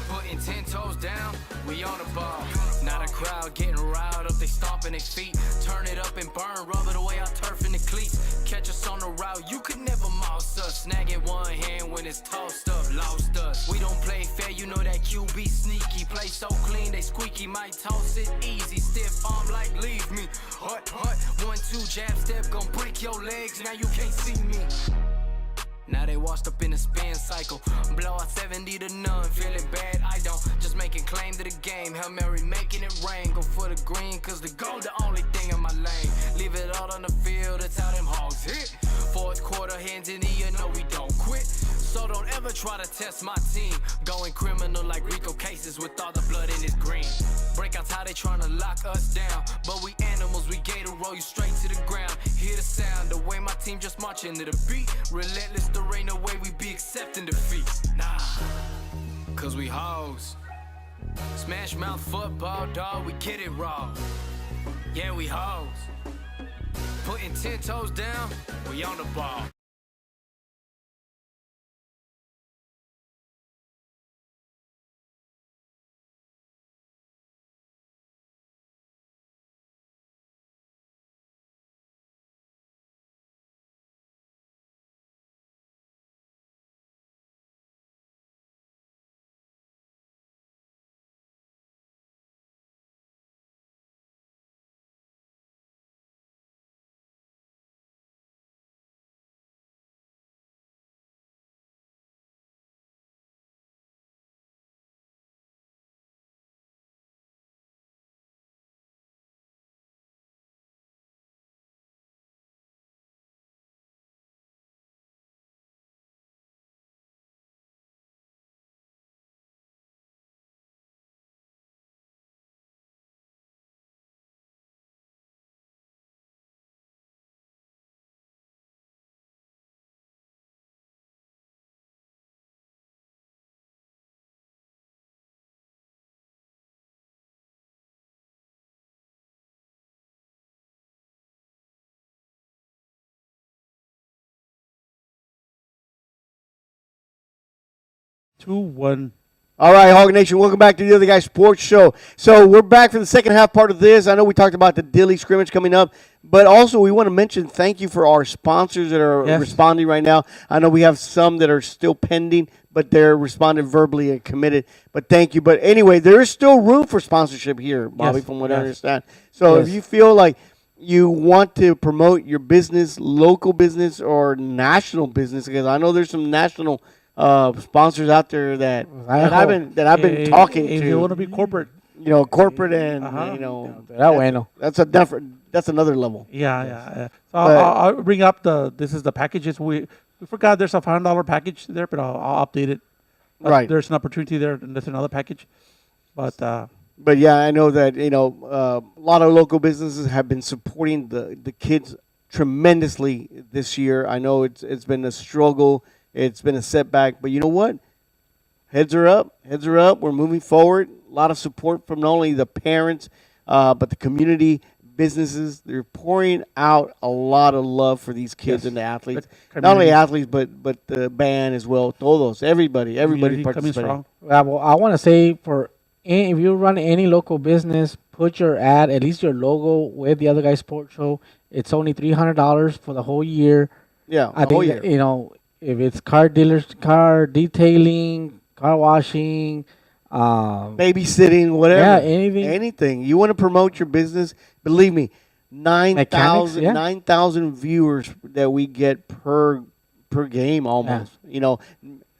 Putting 10 toes down, we on the ball. Not a crowd getting riled up, they stomping their feet. Turn it up and burn, rub it away, I turf in the cleats. Catch us on the route, you could never mouse us. Snag it one hand when it's tossed up, lost us. We don't play fair, you know that QB sneaky. Play so clean, they squeaky, might toss it easy. Stiff arm like leave me. Hut, 1-2 jab step, gon' break your legs, now you can't see me. Now they washed up in a spin cycle. Blow out 70 to none, feeling bad, I don't. Just making claim to the game. Hail Mary making it rain. Go for the green, cause the gold the only thing in my lane. Leave it all on the field, that's how them hogs hit. Fourth quarter, hands in the air, no we don't quit. So don't ever try to test my team. Going criminal like Rico cases with all the blood in his green. Breakouts how they tryna lock us down. But we animals, we gator roll you straight to the ground. Hear the sound, the way my team just marching to the beat. Relentless, there ain't no way we be accepting defeat. Nah, cause we hoes. Smash mouth football, dog, we get it raw. Yeah, we hoes. Putting 10 toes down, we on the ball. Two, one. All right, Hog Nation, welcome back to the Other Guy Sports Show. So we're back for the second half part of this. I know we talked about the Dilly scrimmage coming up, but also we want to mention thank you for our sponsors that are responding right now. I know we have some that are still pending, but they're responding verbally and committed. But thank you. But anyway, there is still room for sponsorship here, Bobby, from what I understand. So if you feel like you want to promote your business, local business or national business, because I know there's some national sponsors out there that I've been talking to. If you want to be corporate, corporate and that's another level. Yeah. So I'll bring up this is the packages. We forgot there's a $500 package there, but I'll update it. Right. There's an opportunity there, and there's another package. But yeah, I know that a lot of local businesses have been supporting the kids tremendously this year. I know it's been a struggle. It's been a setback, but you know what? Heads are up. We're moving forward. A lot of support from not only the parents, but the community, businesses. They're pouring out a lot of love for these kids and the athletes. Not only athletes, but the band as well. Todos, everybody participating. Well, I want to say if you run any local business, put your ad, at least your logo, with the Other Guy Sports Show. It's only $300 for the whole year. Yeah, I think year. If it's car dealers, car detailing, car washing, babysitting, whatever. Yeah, anything. You want to promote your business? Believe me, 9,000 viewers that we get per game almost. Yeah.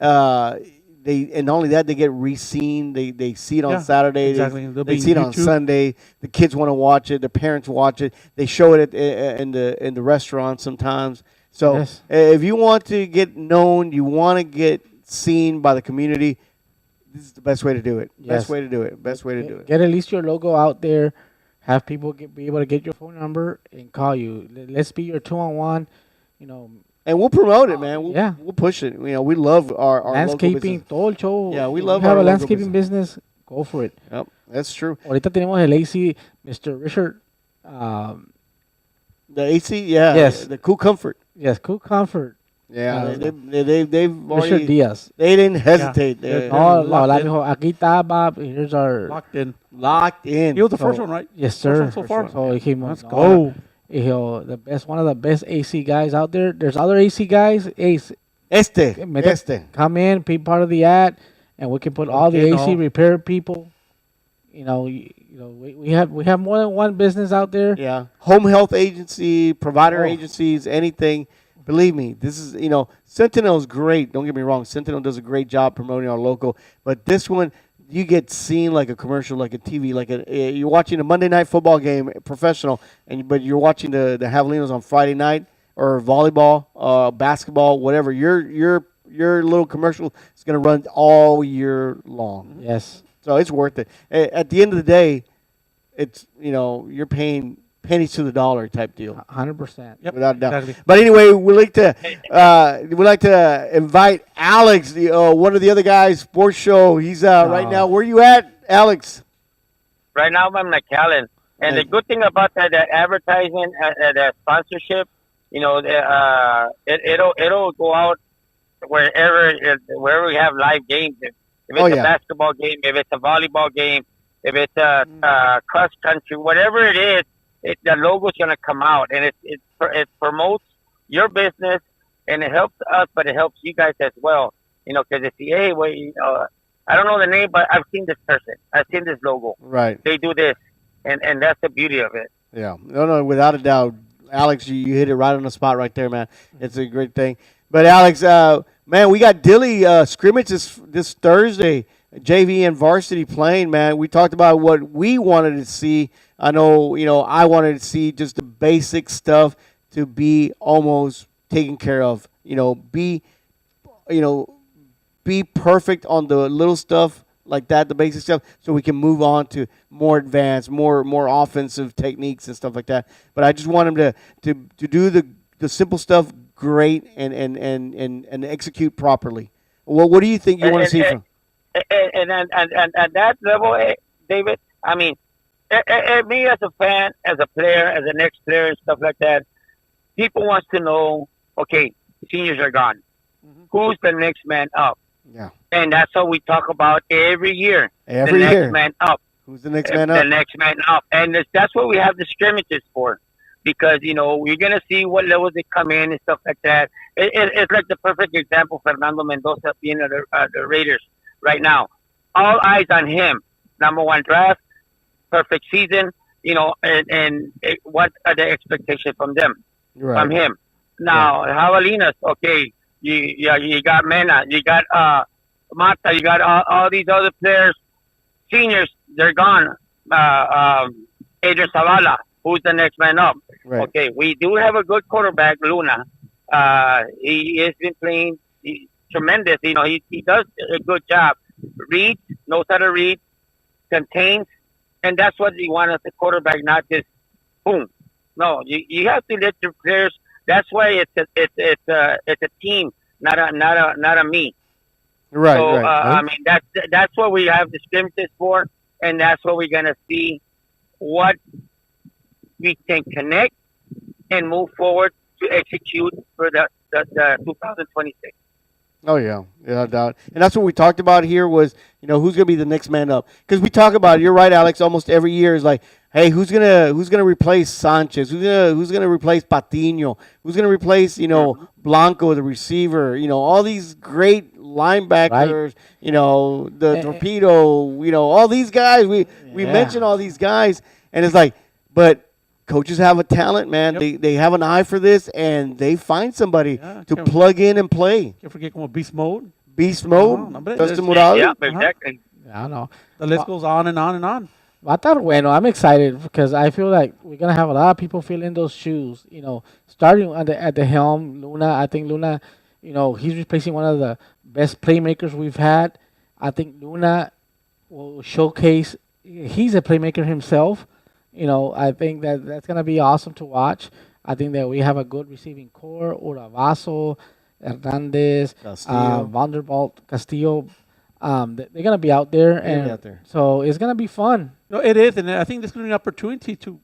And not only that, they get re-seen. They see it on Saturday. Exactly. They see it on Sunday. The kids want to watch it. The parents watch it. They show it in the restaurant sometimes. So if you want to get known, you want to get seen by the community, this is the best way to do it. Best way to do it. Get at least your logo out there. Have people be able to get your phone number and call you. Let's be your 2-on-1. And we'll promote it, man. We'll push it. We love our landscaping, local business. todo el show. Yeah, we love our our have a local landscaping business. Go for it. Yep, that's true. Ahorita tenemos el AC, Mr. Richard. The AC, yeah. Yes. The Cool Comfort. Yes, Cool Comfort. Yeah, they've Mr. already, Diaz. they didn't hesitate. Yeah. They're No, locked la in. dijo, aquí está, Bob. Here's our. Locked in. locked in. He was the first So- one, right? Yes, First sir. one so far. So he came Let's on. go. One of the best AC guys out there. There's other AC guys. Ace, come in, be part of the ad, and we can put all the Okay, AC no. repair people. We have more than one business out there. Yeah, home health agency, provider Oh. agencies, anything. Believe me, this is Sentinel's great. Don't get me wrong, Sentinel does a great job promoting our local. But this one, you get seen like a commercial, like a TV, you're watching a Monday night football game, professional, but you're watching the Javelinos on Friday night or volleyball, basketball, whatever. Your little commercial is going to run all year long. Yes. So it's worth it. At the end of the day, it's you're paying pennies to the dollar type deal, 100%. Yep. without a doubt. Exactly. But anyway, we like to invite Alex, one of the other guys, sports show. He's right now. Where you at, Alex? Right now, I'm in McAllen. And the good thing about that advertising, that sponsorship, it'll go out wherever we have live games. If it's a basketball game, if it's a volleyball game, if it's a cross country, whatever it is, the logo's gonna come out, and it promotes your business, and it helps us, but it helps you guys as well. Because if I don't know the name, but I've seen this person, I've seen this logo. Right. They do this, and that's the beauty of it. Yeah. No, without a doubt. Alex, you hit it right on the spot right there, man. It's a great thing. But, Alex, man, we got Dilly scrimmage this Thursday, JV and varsity playing, man. We talked about what we wanted to see. I know, I wanted to see just the basic stuff to be almost taken care of. Be perfect on the little stuff like that, the basic stuff, so we can move on to more advanced, more offensive techniques and stuff like that. But I just want him to do the simple stuff great and execute properly. Well, what do you think you want to see from? And at that level, David, I mean, me as a fan, as a player, as an ex-player and stuff like that, people wants to know, okay, seniors are gone. Mm-hmm. Who's the next man up? Yeah. And that's what we talk about every year. Every the year. next man up. Who's the next man The up? next man up. And that's what we have the scrimmages for. Because, we're going to see what levels they come in and stuff like that. It's like the perfect example, Fernando Mendoza being at the Raiders right now. All eyes on him. Number one draft, perfect season, and what are the expectations from them, Right. from him? Now, Javelinas, okay, you got Mena, you got Mata, you got all these other players, seniors, they're gone. Adrian Zavala, who's the next man up? Right. Okay, we do have a good quarterback, Luna. He has been playing tremendous. He does a good job. Reads, knows how to read, contains, and that's what you want as a quarterback, not just boom. No, you have to let your players. That's why it's a team, not a me. Right. So right. I mean that's what we have the scrimmages for, and that's what we're gonna see what we can connect and move forward to execute for the 2026. Oh yeah, no doubt. And that's what we talked about here was, who's gonna be the next man up? Because we talk about it. You're right, Alex. Almost every year is like, hey, who's gonna replace Sanchez? Who's gonna replace Patiño? Who's gonna replace Blanco, the receiver? All these great linebackers. Right. The torpedo. All these guys. We mention all these guys, and it's like, but coaches have a talent, man. Yep. They have an eye for this, and they find somebody to can't- plug in and play. Can't forget como beast mode. Beast mode, No, hombre, Dustin there's- Morales. Yeah, exactly. I don't know. The list goes on and on and on. I'm excited because I feel like we're gonna have a lot of people filling those shoes. Starting at the helm, Luna. I think Luna, he's replacing one of the best playmakers we've had. I think Luna will showcase. He's a playmaker himself. I think that's gonna be awesome to watch. I think that we have a good receiving core. Uravaso, Hernandez, Castillo. Vanderbilt, Castillo. They're gonna be out there, They're gonna and be out there. so it's gonna be fun. No, it is, and I think this is going to be an opportunity to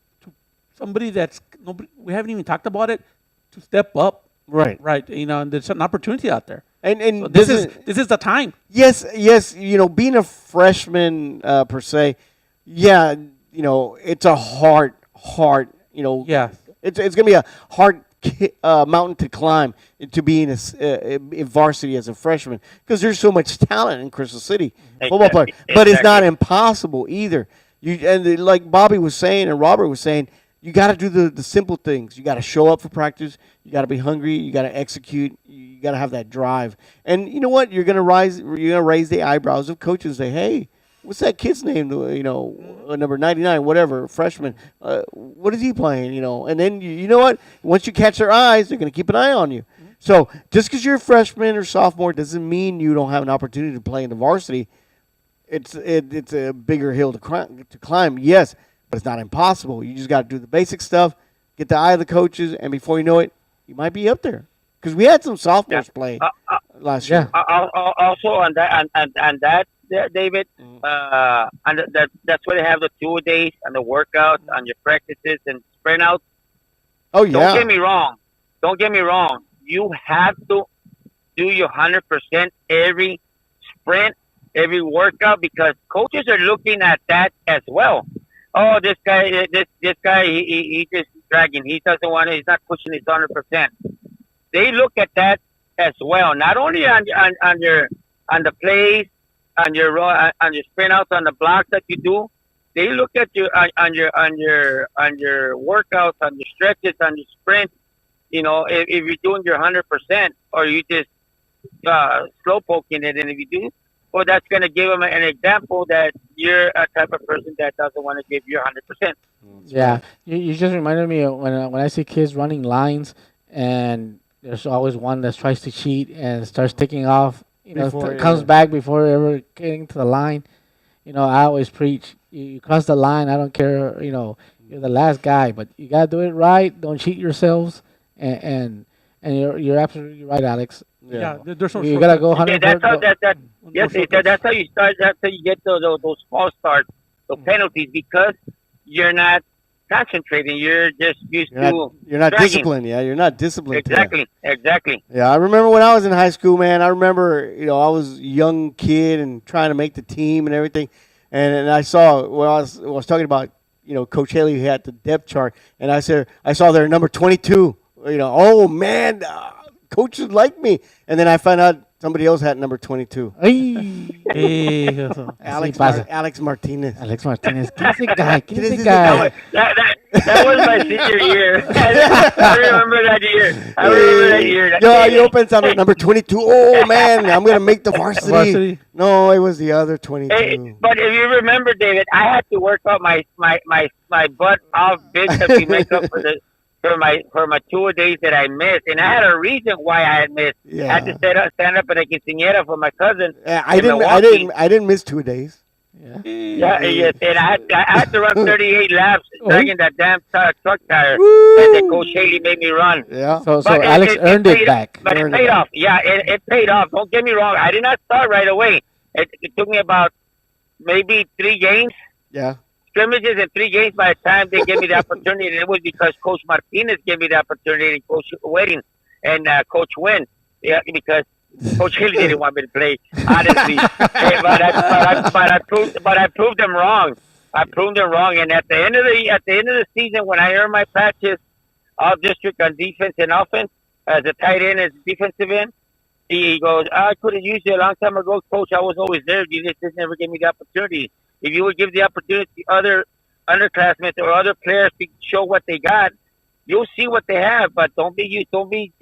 somebody that's nobody, we haven't even talked about it, to step up. Right. Right. And there's an opportunity out there. And So this is the time. yes, being a freshman per se, yeah, it's a hard, Yeah. it's going to be a hard mountain to climb to be in varsity as a freshman because there's so much talent in Crystal City football player. But it's not impossible either. Like Bobby was saying and Robert was saying, you got to do the simple things. You got to show up for practice. You got to be hungry. You got to execute. You got to have that drive. And you know what? You're gonna raise the eyebrows of coaches and say, "Hey, what's that kid's name? Number 99, whatever, freshman. What is he playing? And then you know what? Once you catch their eyes, they're gonna keep an eye on you. So just because you're a freshman or sophomore doesn't mean you don't have an opportunity to play in the varsity. It's a bigger hill to climb. Yes. But it's not impossible. You just got to do the basic stuff, get the eye of the coaches, and before you know it, you might be up there. Because we had some sophomores play last year. Also on that, David, that's where they have the 2 days and the workouts on your practices and sprint outs. Oh yeah. Don't get me wrong. You have to do your 100% every sprint, every workout because coaches are looking at that as well. Oh, this guy, he just dragging. He doesn't want to. He's not pushing his 100%. They look at that as well, not only on the plays, on your sprint outs, on the blocks that you do. They look at you on your workouts, on your stretches, on your sprints. If you're doing your 100% or you just slow poking it, and if you do. Well, that's going to give them an example that you're a type of person that doesn't want to give you 100%. Yeah, you just reminded me of when I see kids running lines, and there's always one that tries to cheat and starts taking off. Comes back before ever getting to the line. I always preach: you cross the line. I don't care. You're the last guy, but you gotta do it right. Don't cheat yourselves. And you're absolutely right, Alex. Yeah. There's no you gotta go 100%. That's how you start. That's how you get those false starts, those penalties, because you're not concentrating. You're just used to. You're not disciplined. Yeah, you're not disciplined. Exactly. Yeah, I remember when I was in high school, man. I remember, I was a young kid and trying to make the team and everything, and I saw I was talking about, Coach Haley had the depth chart, and I saw their number 22. Oh man. Coaches like me, and then I found out somebody else had number 22. Alex Martinez. Alex Martinez. ¿Quién es ese guy? That was my senior year. I remember that year. Yo pensaba number 22. Oh man, I'm gonna make the varsity. No, it was the other 22. Hey, but if you remember, David, I had to work out my butt off big to make up for my 2 days that I missed, and I had a reason why I had missed. Yeah. I had to stand up at a quinceañera for my cousin. I didn't miss 2 days. Yes, and I had to run 38 laps dragging that damn truck tire, and then Coach Haley made me run. Yeah. So Alex earned it back. But it paid off. Yeah, it paid off. Don't get me wrong. I did not start right away. It took me about maybe 3 games. Yeah. Scrimmages in 3 games by the time they gave me the opportunity, and it was because Coach Martinez gave me the opportunity, and Coach Wedding and Coach Wynn, because Coach Haley didn't want me to play, honestly. but I proved them wrong. I proved them wrong, and at the end of the season, when I earned my patches, all district on defense and offense, as a tight end, as a defensive end, he goes, I could have used you a long time ago, Coach. I was always there. You just never gave me the opportunity. If you would give the opportunity to other underclassmen or other players to show what they got, you'll see what they have. But don't be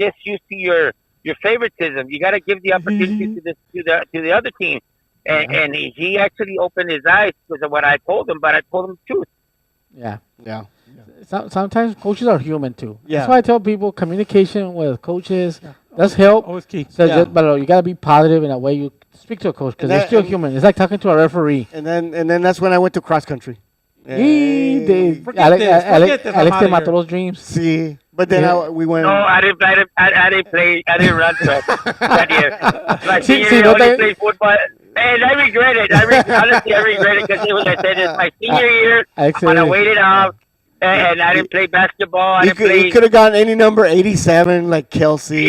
just used to your favoritism. You got to give the opportunity to the other team. And he actually opened his eyes because of what I told him. But I told him the truth. Yeah. Sometimes coaches are human too. Yeah. That's why I tell people communication with coaches does help. Always key. So but you gotta be positive in a way you speak to a coach because they're still human. It's like talking to a referee. And then that's when I went to cross country. Alex te mató los dreams. See, but then we went. No, I didn't play. I didn't run track that year. My senior year, I only played football. And I regret it. Honestly, I regret it because it was. I said it's my senior year. I'm gonna wait it out. And I didn't play basketball. I You didn't play. could have gotten any number 87 like Kelsey.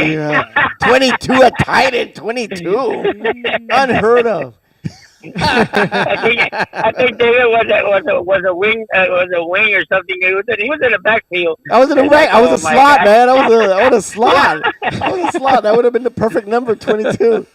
22, a tight end, 22. Unheard of. I think David was a wing or something. He was in the backfield. I was in a right. I was Oh, a my slot, God. man. I was a slot. I was a slot. That would have been the perfect number, 22.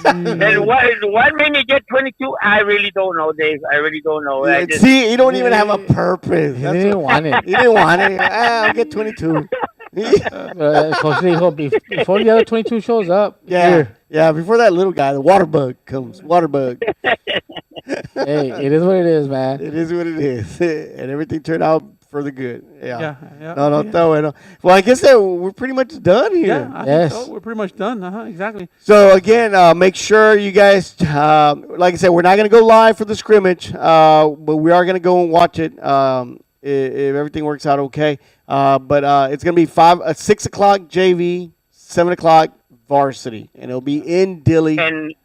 And what made me get 22? I really don't know, Dave. I really don't know. I just, See, you don't even have a purpose. He That's didn't what- want it. You didn't want it. I'll get 22. Coach Lee, before the other 22 shows up, Yeah, yeah. Before that little guy, the water bug comes. Water bug. hey, it is what it is, man. It is what it is, and everything turned out for the good. Yeah. Yeah. No, don't throw it. Well, I guess that we're pretty much done here. Yeah, I Yes. think so. We're pretty much done. Exactly. So again, make sure you guys, like I said, we're not going to go live for the scrimmage, but we are going to go and watch it if everything works out okay. But it's going to be 6 o'clock JV, 7 o'clock varsity, and it'll be in Dilley and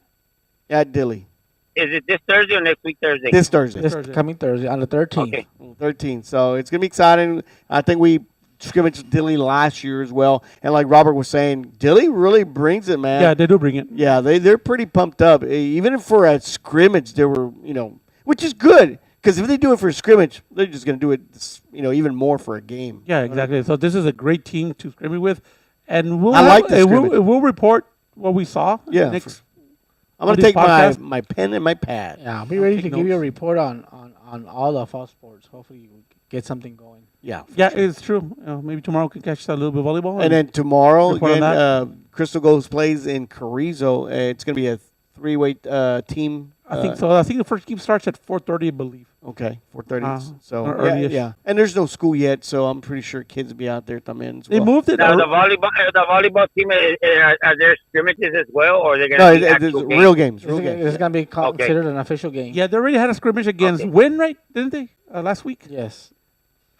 at Dilley is it this Thursday or next week Thursday? this Thursday, This Thursday. coming Thursday on the 13th. Okay. 13. So it's going to be exciting. I think we scrimmaged Dilley last year as well, and like Robert was saying, Dilley really brings it, man. Yeah, they do bring it. Yeah, they're pretty pumped up. Even for a scrimmage, they were, which is good. Because if they do it for a scrimmage, they're just going to do it, even more for a game. Yeah, exactly. So this is a great team to scrimmage with, and we'll I like the scrimmage. we'll report what we saw. Yeah, Next. I'm going to this take podcast. my pen and my pad. Yeah, I'll be ready to take give you a notes. report on all the fall sports. Hopefully, you get something going. Yeah. for Yeah, sure. it's true. Maybe tomorrow we can catch a little bit of volleyball. And then tomorrow, report on again, Crystal Goes plays in Carrizo. It's going to be a three-way team. I think so. I think the first game starts at 4:30, I believe. Okay, 4:30. So, or yeah, early-ish. yeah. And there's no school yet, so I'm pretty sure kids will be out there también as They well. moved it. Now the volleyball team are there scrimmages as well, or are they going No, to be it's actual games? real games. This Real is, games. this is going to be Okay. considered an official game. Yeah, they already had a scrimmage against Okay. Win, right? Didn't they? Last week. Yes.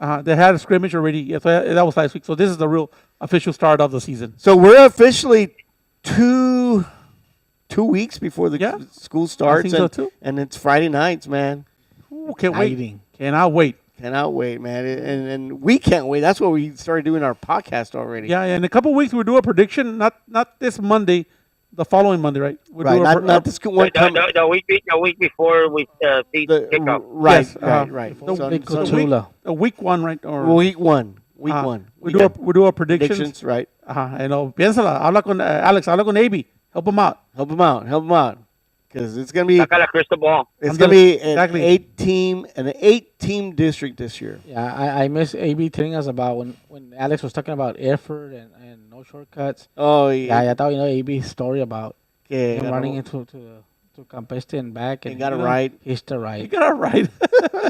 They had a scrimmage already. Yeah, so that was last week. So this is the real official start of the season. So we're officially two weeks before the Yeah. school starts. think so, and, too. and it's Friday nights, man. Ooh, can't wait. Exciting. Cannot wait. Cannot wait, man. And we can't wait. That's why we started doing our podcast already. Yeah, in a couple weeks we'll do a prediction. Not this Monday, the following Monday, right? We'll Right. do a Not the school one coming. The week before we see kickoff. Right, Yes, right. the So- Big so Cthulhu. a week one, right? Or week one. Week uh, one. we'll do a predictions. Predictions, right. Piénsala. Habla con Alex. Habla con AB. Help him out. Help them out. Help them out. Because it's going to be Saca la crystal ball. it's going to be an Exactly. eight-team district this year. Yeah, I miss AB telling us about when Alex was talking about effort and no shortcuts. Oh, Yeah, yeah. I thought AB's story about Yeah, him running into to Campeste and back He and got it right. He's the You right. got it right.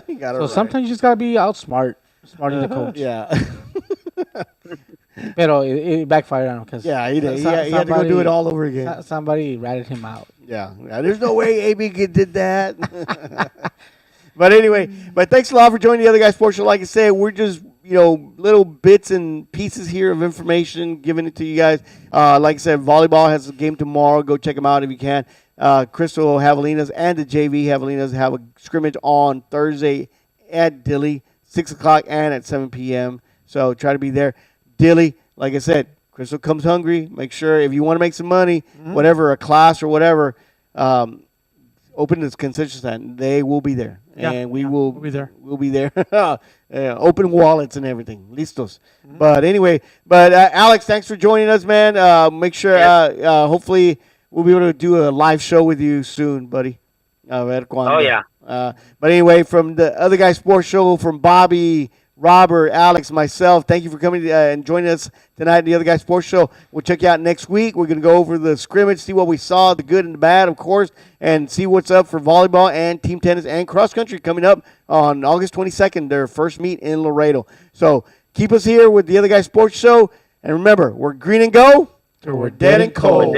He got it So right. sometimes you just gotta be outsmart the coach. Yeah. Pero it backfired on him because Yeah, he did. He had to go do it all over again. Somebody ratted him out. Yeah. There's no way AB did that. But anyway, thanks a lot for joining the Other Guy Sports Show. Like I said, we're just, little bits and pieces here of information, giving it to you guys. Like I said, volleyball has a game tomorrow. Go check them out if you can. Crystal Javelinas and the JV Javelinas have a scrimmage on Thursday at Dilley, 6 o'clock and at 7 p.m. So try to be there. Dilley, like I said, Crystal comes hungry. Make sure if you want to make some money, whatever, a class or whatever, open this concession stand. They will be there. Yeah, And we'll be there. We'll be there. Open wallets and everything. Listos. But anyway, Alex, thanks for joining us, man. Make sure, hopefully, we'll be able to do a live show with you soon, buddy. A ver cuándo. Oh, yeah. But anyway, from the Other Guy Sports Show, from Bobby, Robert, Alex, myself, thank you for coming and joining us tonight at the Other Guy Sports Show. We'll check you out next week. We're going to go over the scrimmage, see what we saw, the good and the bad, of course, and see what's up for volleyball and team tennis and cross country coming up on August 22nd, their first meet in Laredo. So keep us here with the Other Guy Sports Show. And remember, we're green and go, or we're dead and cold.